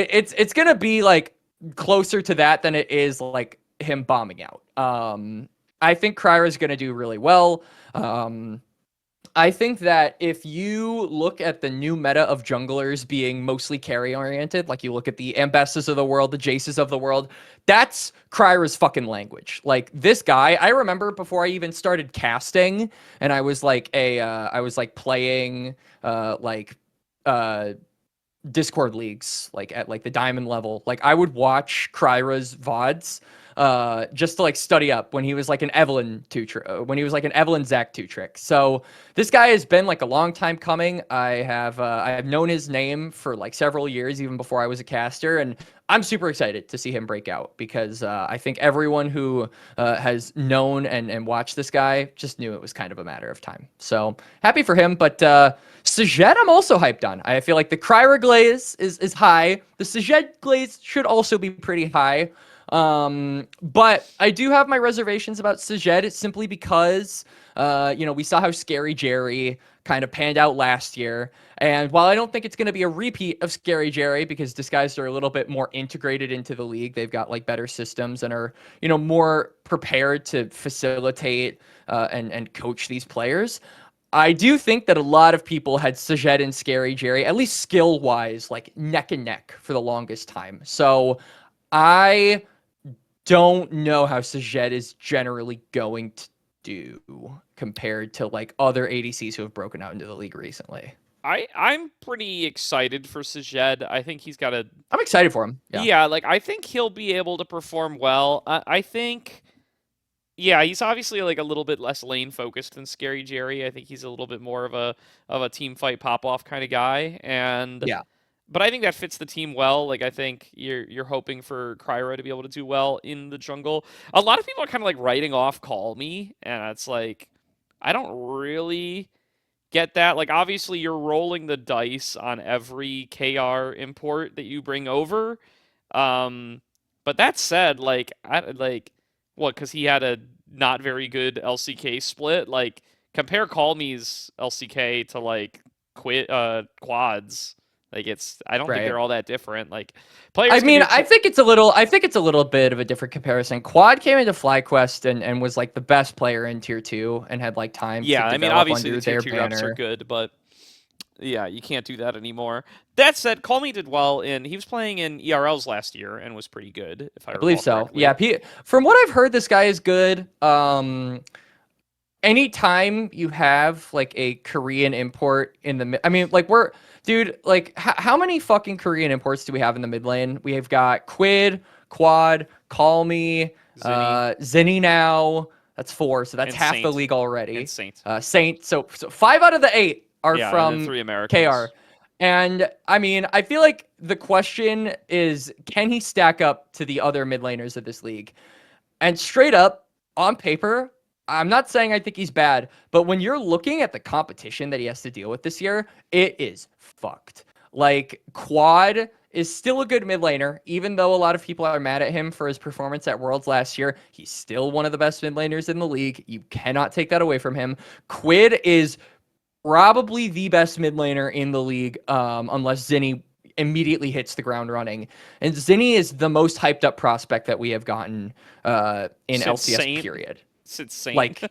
gonna be like closer to that than it is like him bombing out. I think KryRa is gonna do really well. I think that if you look at the new meta of junglers being mostly carry oriented, like you look at the Ambesses of the world, the Jaces of the world, that's KryRa's fucking language. Like this guy, I remember before I even started casting, and I was like playing Discord leagues, like at like the diamond level. Like I would watch KryRa's VODs just to like study up when he was like an Evelyn Zach 2-trick. So this guy has been like a long time coming. I have known his name for like several years, even before I was a caster, and I'm super excited to see him break out, because I think everyone who has known and watched this guy just knew it was kind of a matter of time. So happy for him. But Sajed, I'm also hyped on. I feel like the KryRa glaze is high. The Sajed glaze should also be pretty high. But I do have my reservations about Sajed, simply because, we saw how Scary Jerry kind of panned out last year. And while I don't think it's going to be a repeat of Scary Jerry, because Disguised are a little bit more integrated into the league, they've got like better systems and are, more prepared to facilitate and coach these players. I do think that a lot of people had Sajed and Scary Jerry, at least skill-wise, like neck and neck for the longest time. So I don't know how Sajed is generally going to do compared to like other ADCs who have broken out into the league recently. I'm pretty excited for Sajed. I think he's got a... I'm excited for him. Yeah, like I think he'll be able to perform well. I think... Yeah, he's obviously like a little bit less lane focused than Scary Jerry. I think he's a little bit more of a team fight pop off kind of guy, and Yeah. But I think that fits the team well. Like I think you're hoping for KryRa to be able to do well in the jungle. A lot of people are kind of like writing off Call Me, and it's like I don't really get that. Like obviously you're rolling the dice on every KR import that you bring over. Um, but that said, like I like what because he had a not very good LCK split. Like compare Call Me's LCK to like quads. Like it's I don't think Right. they're all that different. Like I players can mean, do I think it's a little bit of a different comparison. Quad came into FlyQuest and was like the best player in tier 2 and had like time to yeah, I mean develop obviously under the tier their 2 reps are banner. good, but yeah, you can't do that anymore. That said, Call Me did well in he was playing in ERLs last year and was pretty good, if I I believe recall so. correctly. Yeah, from what I've heard, this guy is good. Anytime you have like a Korean import in the I mean, like dude, like how many fucking Korean imports do we have in the mid lane? We have got Quid, Quad, Call Me, Zinni Zinni now. That's 4, so that's and half the Saint league already. and Saint. Saint, so 5 out of the 8 are Yeah, and then from 3 KR. Americans. And I mean, I feel like the question is, can he stack up to the other mid laners of this league? And straight up, on paper, I'm not saying I think he's bad, but when you're looking at the competition that he has to deal with this year, it is fucked. Like, Quad is still a good mid laner, even though a lot of people are mad at him for his performance at Worlds last year. He's still one of the best mid laners in the league. You cannot take that away from him. Quid is probably the best mid laner in the league, unless Zinni immediately hits the ground running. And Zinni is the most hyped up prospect that we have gotten in Since LCS Saint. period. Since Saint. Like,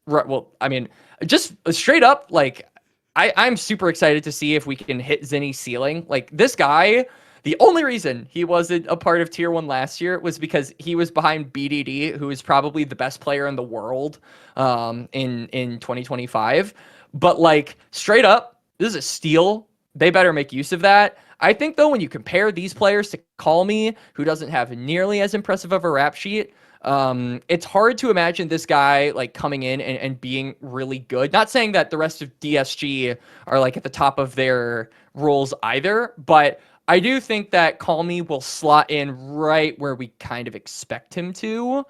well, I mean, just straight up, like, I'm super excited to see if we can hit Zinni's ceiling. Like, this guy, the only reason he wasn't a part of Tier 1 last year was because he was behind BDD, who is probably the best player in the world in 2025. But, like, straight up, this is a steal. They better make use of that. I think, though, when you compare these players to Call Me, who doesn't have nearly as impressive of a rap sheet, it's hard to imagine this guy like coming in and being really good. Not saying that the rest of DSG are like at the top of their roles either, but I do think that Call Me will slot in right where we kind of expect him to.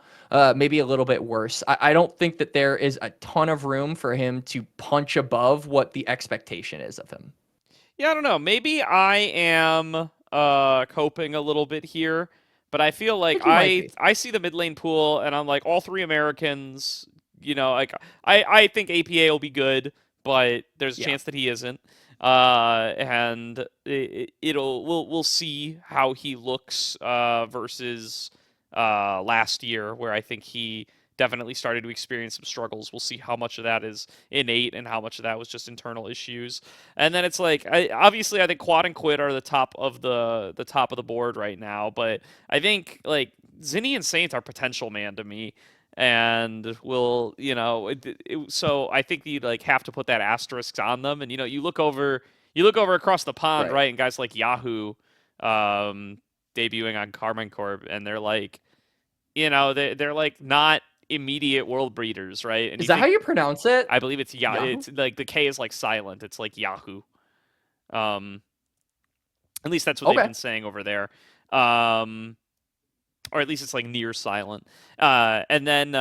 Maybe a little bit worse. I don't think that there is a ton of room for him to punch above what the expectation is of him. Yeah, I don't know. Maybe I am coping a little bit here, but I feel I like think you might be. I see the mid lane pool and I'm like all 3 Americans, you know, like I think APA will be good, but there's a Yeah. chance that he isn't. And we'll see how he looks versus last year where I think he definitely started to experience some struggles. We'll see how much of that is innate and how much of that was just internal issues. And then it's like, obviously, I think Quad and Quid are the top of the top of the board right now. But I think like Zinni and Saint are potential man to me, and will so I think you like have to put that asterisk on them. And you look over across the pond, Right. right, and guys like Yahoo, debuting on Carmine Corp, and they're like, they're like not immediate world breeders, right? And Is you that how think you pronounce it? I believe it's Yahoo? it's like the K is like silent. It's like Yahoo. Um, at least that's what they've Okay. been saying over there. Or at least it's like near silent. And then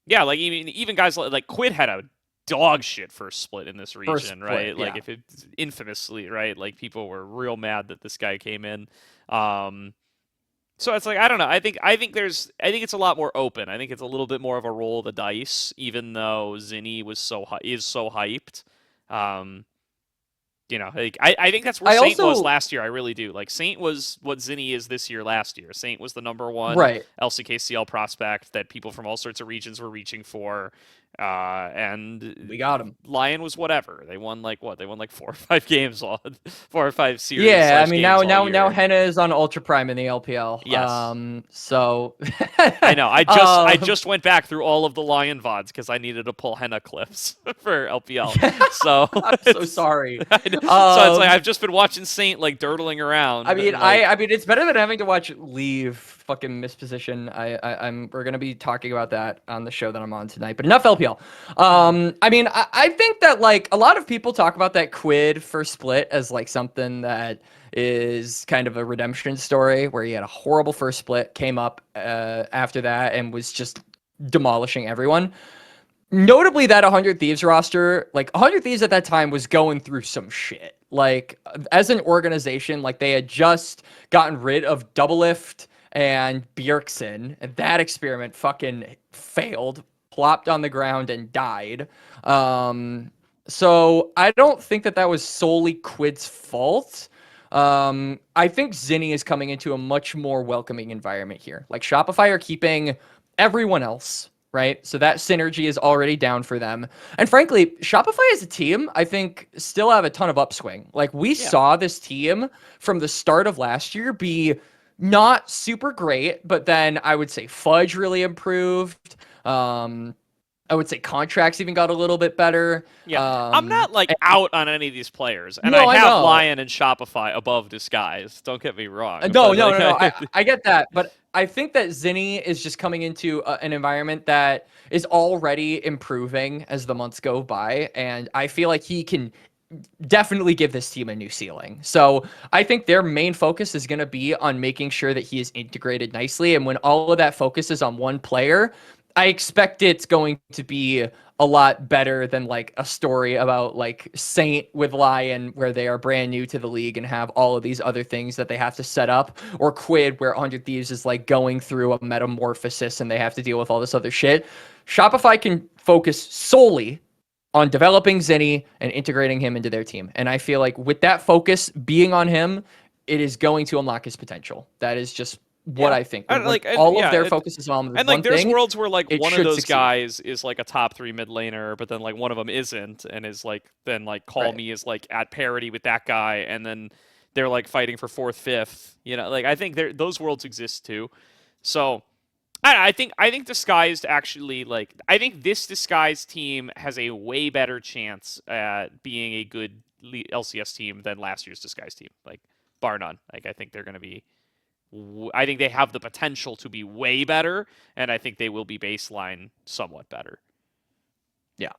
yeah, like even guys like Quid had a dog shit first split in this First region, split. right? Like Yeah. if it's infamously, right? Like people were real mad that this guy came in. Um, so it's like I don't know. I think it's a lot more open. I think it's a little bit more of a roll of the dice, even though Zinni is so hyped. Um, like I think that's where I Saint was also last year. I really do. Like Saint was what Zinni is this year last year. Saint was the #1 right. LCKCL prospect that people from all sorts of regions were reaching for. And We got him. LYON was whatever. They won like what? They won like 4 or 5 games 4 or 5 series Yeah, I slash mean games all now year. Henna is on Ultra Prime in the LPL. Yes. So I know. I um, just went back through all of the LYON VODs because I needed to pull henna clips for LPL. yeah, So I'm so sorry. so it's like Um, I've just been watching Saint like dirtling I around mean, and like I mean, it's better than having to watch Leave fucking misposition. I'm we're gonna be talking about that on the show that I'm on tonight. But enough LPL appeal. I mean, I think that like a lot of people talk about that Quid first split as like something that is kind of a redemption story where he had a horrible first split, came up after that and was just demolishing everyone. Notably, that 100 Thieves roster, like 100 Thieves at that time was going through some shit. Like, as an organization, like they had just gotten rid of Doublelift and Bjergsen, and that experiment fucking failed, plopped on the ground, and died. So I don't think that that was solely Quid's fault. I think Zinni is coming into a much more welcoming environment here. Like Shopify are keeping everyone else, right? So that synergy is already down for them. And frankly, Shopify as a team, I think, still have a ton of upswing. Like we saw this team from the start of last year be not super great, but then I would say Fudge really improved. I would say contracts even got a little bit better. Yeah, I'm not like out on any of these players, and No, I I have know. LYON and Shopify above Disguise. Don't get me wrong. No, but, no, like, no, no. I get that, but I think that Zinni is just coming into an environment that is already improving as the months go by, and I feel like he can definitely give this team a new ceiling. So I think their main focus is going to be on making sure that he is integrated nicely, and when all of that focus is on one player, I expect it's going to be a lot better than like a story about like Saint with LYON where they are brand new to the league and have all of these other things that they have to set up, or Quid where 100 Thieves is like going through a metamorphosis and they have to deal with all this other shit. Shopify can focus solely on developing Zinni and integrating him into their team. And I feel like with that focus being on him, it is going to unlock his potential. That is just what I think. All of their focus is on and one like there's thing, worlds where like one of those succeed. guys is like a top 3 mid laner, but then like one of them isn't, and is like then like Call Me is like at parity with that guy, and then they're like fighting for 4th, 5th. You know, like I think those worlds exist too. So I think Disguised actually like I think this Disguised team has a way better chance at being a good LCS team than last year's Disguised team, like bar none. Like I think they're going to be. I think they have the potential to be way better, and I think they will be baseline somewhat better. Yeah.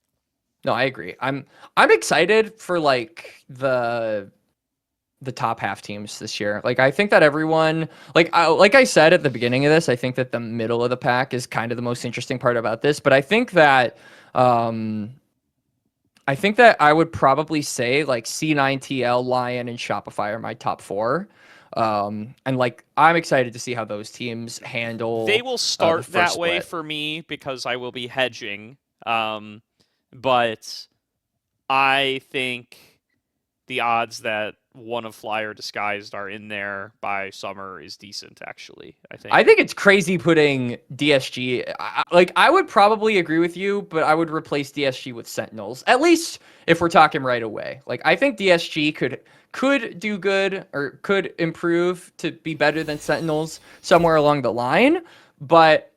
No, I agree. I'm excited for like the top half teams this year. Like I think that everyone like I said at the beginning of this, I think that the middle of the pack is kind of the most interesting part about this, but I think that I would probably say like C9TL, LYON, and Shopify are my top 4. And like I'm excited to see how those teams handle. They will start that split. way for me because I will be hedging. But I think the odds that one of Flyer Disguised are in there by summer is decent, actually. I think it's crazy putting DSG. I would probably agree with you, but I would replace DSG with Sentinels, at least if we're talking right away. Like I think DSG could do good or could improve to be better than Sentinels somewhere along the line, but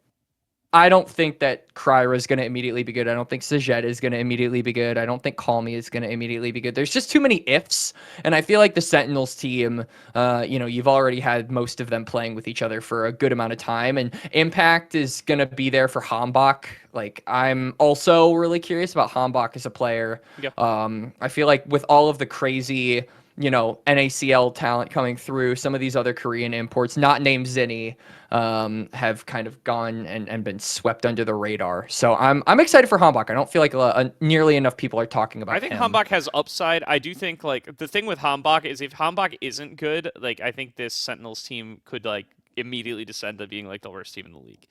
I don't think that KryRa is going to immediately be good. I don't think Sajed is going to immediately be good. I don't think Call Me is going to immediately be good. There's just too many ifs, and I feel like the Sentinels team, you've already had most of them playing with each other for a good amount of time, and Impact is going to be there for Hambach. Like, I'm also really curious about Hambach as a player. Yeah. I feel like with all of the crazy NACL talent coming through, some of these other Korean imports, not named Zinni, have kind of gone and been swept under the radar. So I'm excited for Hambach. I don't feel like nearly enough people are talking about him. I think Hambach has upside. I do think like the thing with Hambach is if Hambach isn't good, like I think this Sentinels team could like immediately descend to being like the worst team in the league.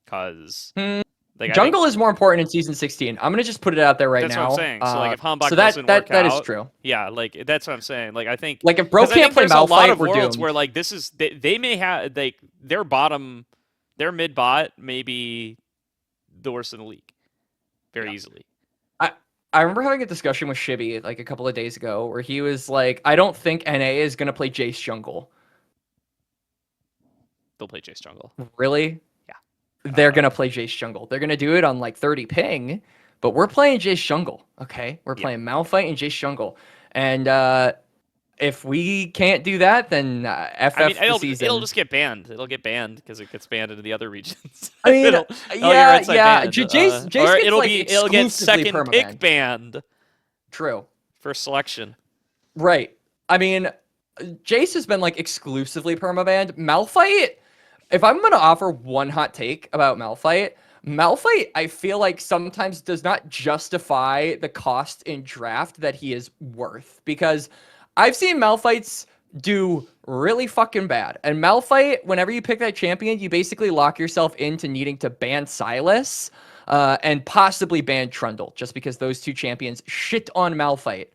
Cause like, Jungle is more important in Season 16. I'm gonna just put it out there right now. That's what I'm saying. So like if Hambach doesn't work out, that is true. Yeah, like that's what I'm saying. Like I think like if Bro can't play Malphite, we're doomed. Where like this is they may have like their mid bot may be the worst in the league very easily. I remember having a discussion with Shibby like a couple of days ago where he was like, I don't think NA is gonna play Jace jungle. They'll play Jace jungle. Really? They're going to play Jace jungle. They're going to do it on like 30 ping, but we're playing Jace jungle, okay? We're playing Malphite and Jace jungle. And if we can't do that, then I mean, FF the it'll season. just get banned. It'll get banned because it gets banned into the other regions. I mean, It'll get red side yeah. banned, Jace or gets like it'll get exclusively second pick permabanned. banned True. for selection. Right. I mean, Jace has been like exclusively permabanned. Malphite, if I'm gonna offer one hot take about Malphite, Malphite, I feel like sometimes does not justify the cost in draft that he is worth. Because I've seen Malphites do really fucking bad. And Malphite, whenever you pick that champion, you basically lock yourself into needing to ban Silas and possibly ban Trundle, just because those two champions shit on Malphite.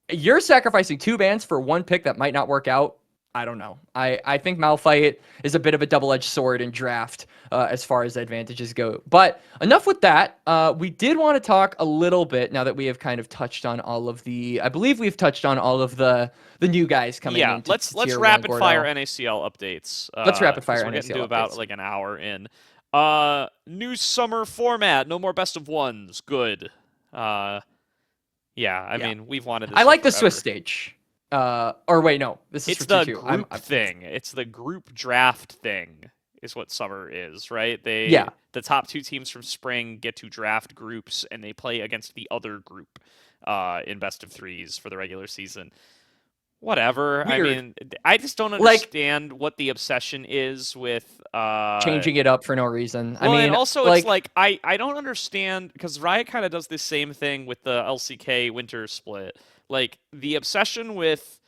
You're sacrificing two bans for one pick that might not work out. I don't know. I think Malphite is a bit of a double-edged sword in draft as far as advantages go. But enough with that. We did want to talk a little bit now that we have kind of touched on all of the. I believe we've touched on all of the new guys coming Yeah, into let's tier rapid one, fire Gordo. NACL updates. Let's rapid fire 'Cause we're getting NACL to about updates. like an hour in. New summer format. No more best of ones. Good. Yeah, I mean, we've wanted this I for like the Swiss forever. stage. Or wait, no, this is It's for the 2-2. group thing. It's the group draft thing is what summer is, right? Yeah. The top two teams from spring get to draft groups and they play against the other group in best of threes for the regular season. Whatever. I Weird. mean, I just don't Like understand what the obsession is with changing it up for no reason. well, I and mean, also it's like like I don't understand because Riot kind of does this same thing with the LCK winter split. Like the obsession with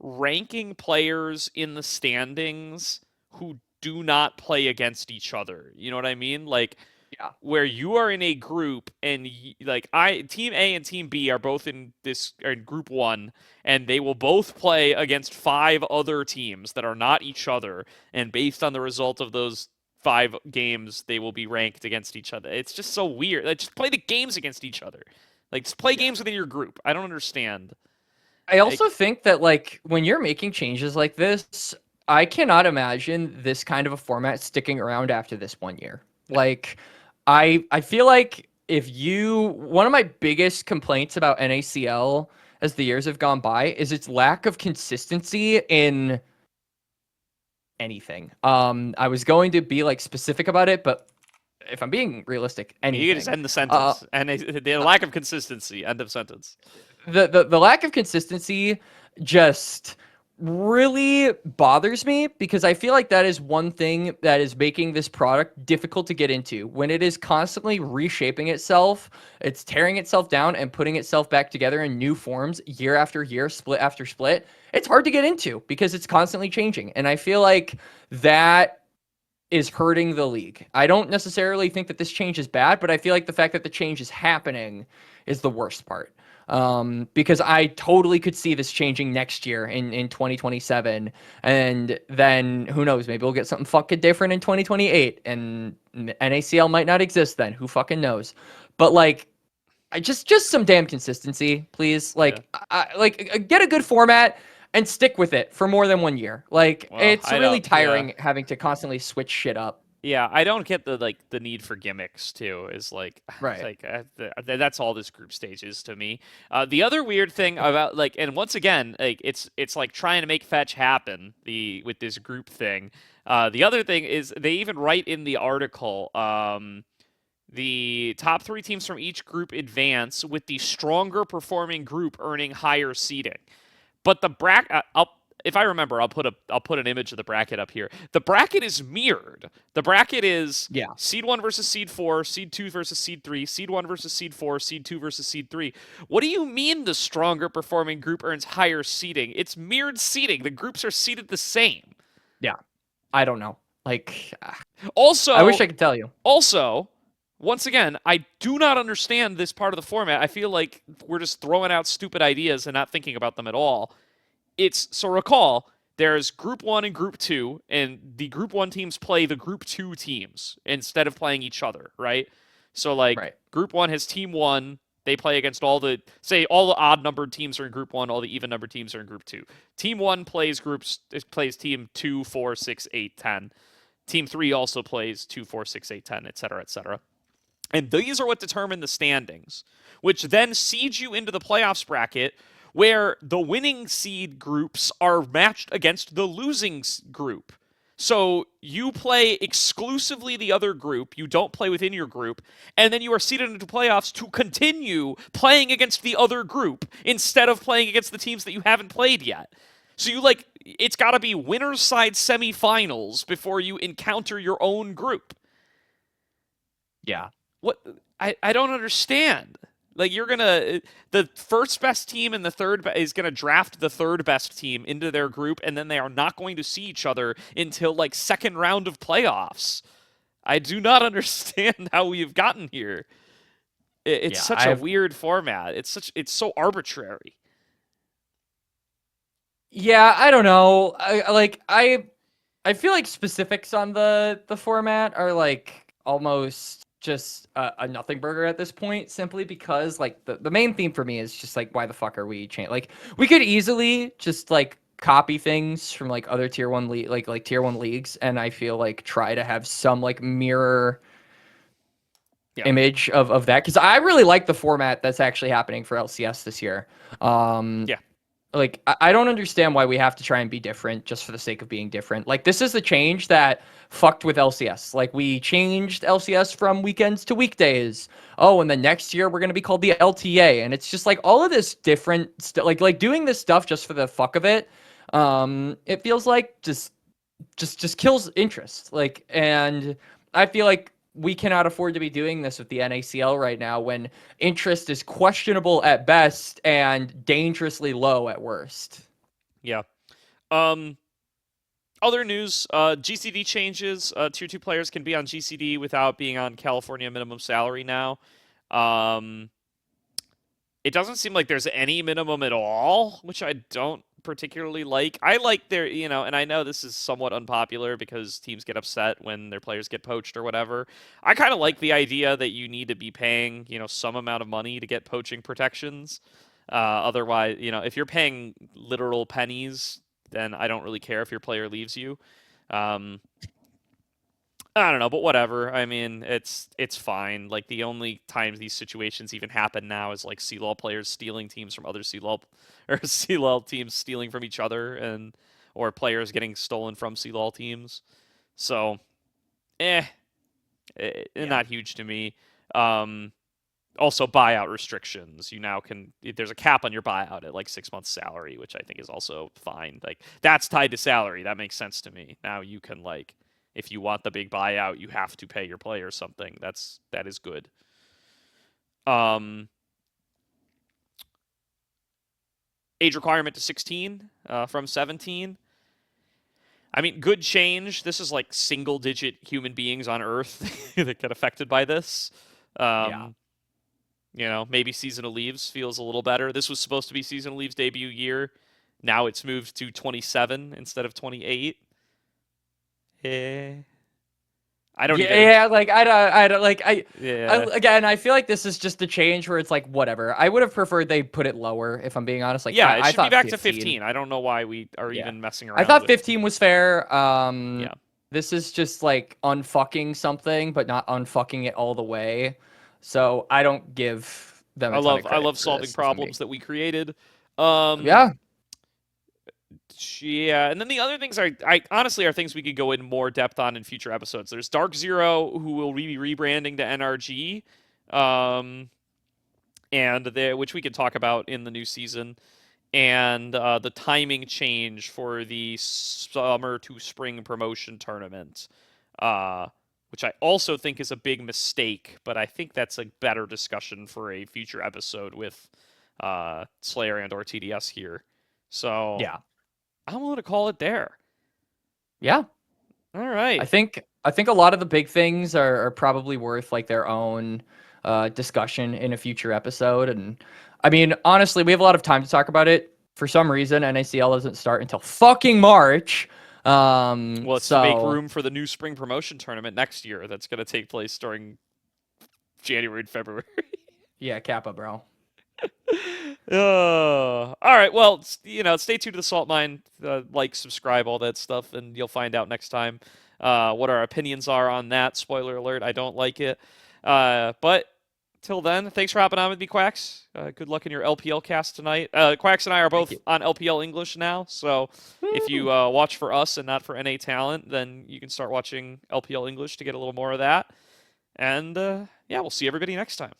ranking players in the standings who do not play against each other. You know what I mean? Like yeah. where you are in a group and like team A and team B are both in this are in group 1 and they will both play against 5 other teams that are not each other, and based on the result of those 5 games they will be ranked against each other. It's just so weird. Like just play the games against each other. Like just play games within your group. I don't understand. I Like also think that like when you're making changes like this, I cannot imagine this kind of a format sticking around after this 1 year. Like I feel like if you one of my biggest complaints about NACL as the years have gone by is its lack of consistency in anything. I was going to be like specific about it, but if I'm being realistic, you can just anything. end the sentence. And the lack of consistency. End of sentence. The lack of consistency just really bothers me because I feel like that is one thing that is making this product difficult to get into. When it is constantly reshaping itself, it's tearing itself down and putting itself back together in new forms year after year, split after split. It's hard to get into because it's constantly changing. And I feel like that is hurting the league. I don't necessarily think that this change is bad, but I feel like the fact that the change is happening is the worst part. Because I totally could see this changing next year in 2027. And then who knows, maybe we'll get something fucking different in 2028 and NACL might not exist then. Who fucking knows? But like, I just some damn consistency, please. Like, get a good format and stick with it for more than 1 year. Like, Well, it's I really don't. Yeah. tiring having to constantly switch shit up. Yeah, I don't get the need for gimmicks too. Is like Right. like that's all this group stage is to me. The other weird thing about like, and once again, like it's like trying to make fetch happen with this group thing. The other thing is they even write in the article. The top 3 teams from each group advance, with the stronger performing group earning higher seeding. But the bracket, if I remember, I'll put an image of the bracket up here. The bracket is mirrored. The bracket is Yeah. seed 1 versus seed 4, seed 2 versus seed 3, seed 1 versus seed 4, seed 2 versus seed 3. What do you mean the stronger performing group earns higher seeding? It's mirrored seeding. The groups are seeded the same. Yeah. I don't know. Like, Also, I wish I could tell you. Also, once again, I do not understand this part of the format. I feel like we're just throwing out stupid ideas and not thinking about them at all. So recall, there's Group 1 and Group 2, and the Group 1 teams play the Group 2 teams instead of playing each other, right? So, like, Right. Group 1 has Team 1. They play against all the odd-numbered teams are in Group 1, all the even-numbered teams are in Group 2. Team 1 plays Team 2, 4, 6, 8, 10. Team 3 also plays 2, 4, 6, 8, 10, etc., etc. And these are what determine the standings, which then seeds you into the playoffs bracket, where the winning seed groups are matched against the losing group. So you play exclusively the other group, you don't play within your group, and then you are seeded into playoffs to continue playing against the other group instead of playing against the teams that you haven't played yet. So you like it's got to be winner's side semifinals before you encounter your own group. Yeah. What I don't understand. Like you're gonna the first best team and the third is gonna draft the third best team into their group, and then they are not going to see each other until like second round of playoffs. I do not understand how we have gotten here. It's Yeah, such a weird format. It's so arbitrary. Yeah, I don't know. I feel like specifics on the format are like almost just a nothing burger at this point, simply because like the main theme for me is just like, why the fuck are we changing? Like we could easily just like copy things from like other tier one like tier one leagues, and I feel like try to have some like mirror image of that, because I really like the format that's actually happening for LCS this year. Yeah. Like I don't understand why we have to try and be different just for the sake of being different. Like this is the change that fucked with LCS. Like we changed LCS from weekends to weekdays. Oh, and then next year we're gonna be called the LTA, and it's just like all of this different like doing this stuff just for the fuck of it. It feels like just kills interest. Like, and I feel like we cannot afford to be doing this with the NACL right now when interest is questionable at best and dangerously low at worst. Yeah. Other news, GCD changes. Tier 2 players can be on GCD without being on California minimum salary now. It doesn't seem like there's any minimum at all, which I don't particularly like. I like their, and I know this is somewhat unpopular because teams get upset when their players get poached or whatever. I kind of like the idea that you need to be paying, some amount of money to get poaching protections. Otherwise, if you're paying literal pennies, then I don't really care if your player leaves you. I don't know, but whatever. I mean, it's fine. Like the only times these situations even happen now is like CLOL players stealing teams from other CLOL or CLOL teams stealing from each other, and or players getting stolen from CLOL teams. So, not huge to me. Also buyout restrictions. You now there's a cap on your buyout at like 6 months salary, which I think is also fine. Like that's tied to salary. That makes sense to me. Now you can like, if you want the big buyout, you have to pay your player something. That is good. Age requirement to 16 from 17. I mean, good change. This is like single-digit human beings on Earth that get affected by this. Maybe Seasonal Leaves feels a little better. This was supposed to be Seasonal Leaves' debut year. Now it's moved to 27 instead of 28. I don't even. Yeah, like I don't like again, I feel like this is just a change where it's like whatever. I would have preferred they put it lower, if I'm being honest. Like yeah, it I should thought be back 15. to 15. I don't know why we are even messing around. I thought with 15 was fair. Yeah. This is just like unfucking something, but not unfucking it all the way. So I don't give them. I love solving problems that we created. Yeah. Yeah, and then the other things I honestly are things we could go in more depth on in future episodes. There's Dark Zero, who will be rebranding to NRG, which we can talk about in the new season, and the timing change for the summer to spring promotion tournament, which I also think is a big mistake, but I think that's a better discussion for a future episode with Slayer and or TDS here. So yeah. I'm going to call it there. Yeah. All right. I think a lot of the big things are probably worth like their own discussion in a future episode. And I mean, honestly, we have a lot of time to talk about it. For some reason, NACL doesn't start until fucking March. Well, it's to make room for the new spring promotion tournament next year that's going to take place during January and February. Yeah, Kappa, bro. All right. Well, stay tuned to the Salt Mine. Like, subscribe, all that stuff, and you'll find out next time what our opinions are on that. Spoiler alert: I don't like it, but Till then, thanks for hopping on with me, Quax. Good luck in your LPL cast tonight. Quax and I are both on LPL English now, so if you watch for us and not for NA Talent, then you can start watching LPL English to get a little more of that. And yeah, we'll see everybody next time.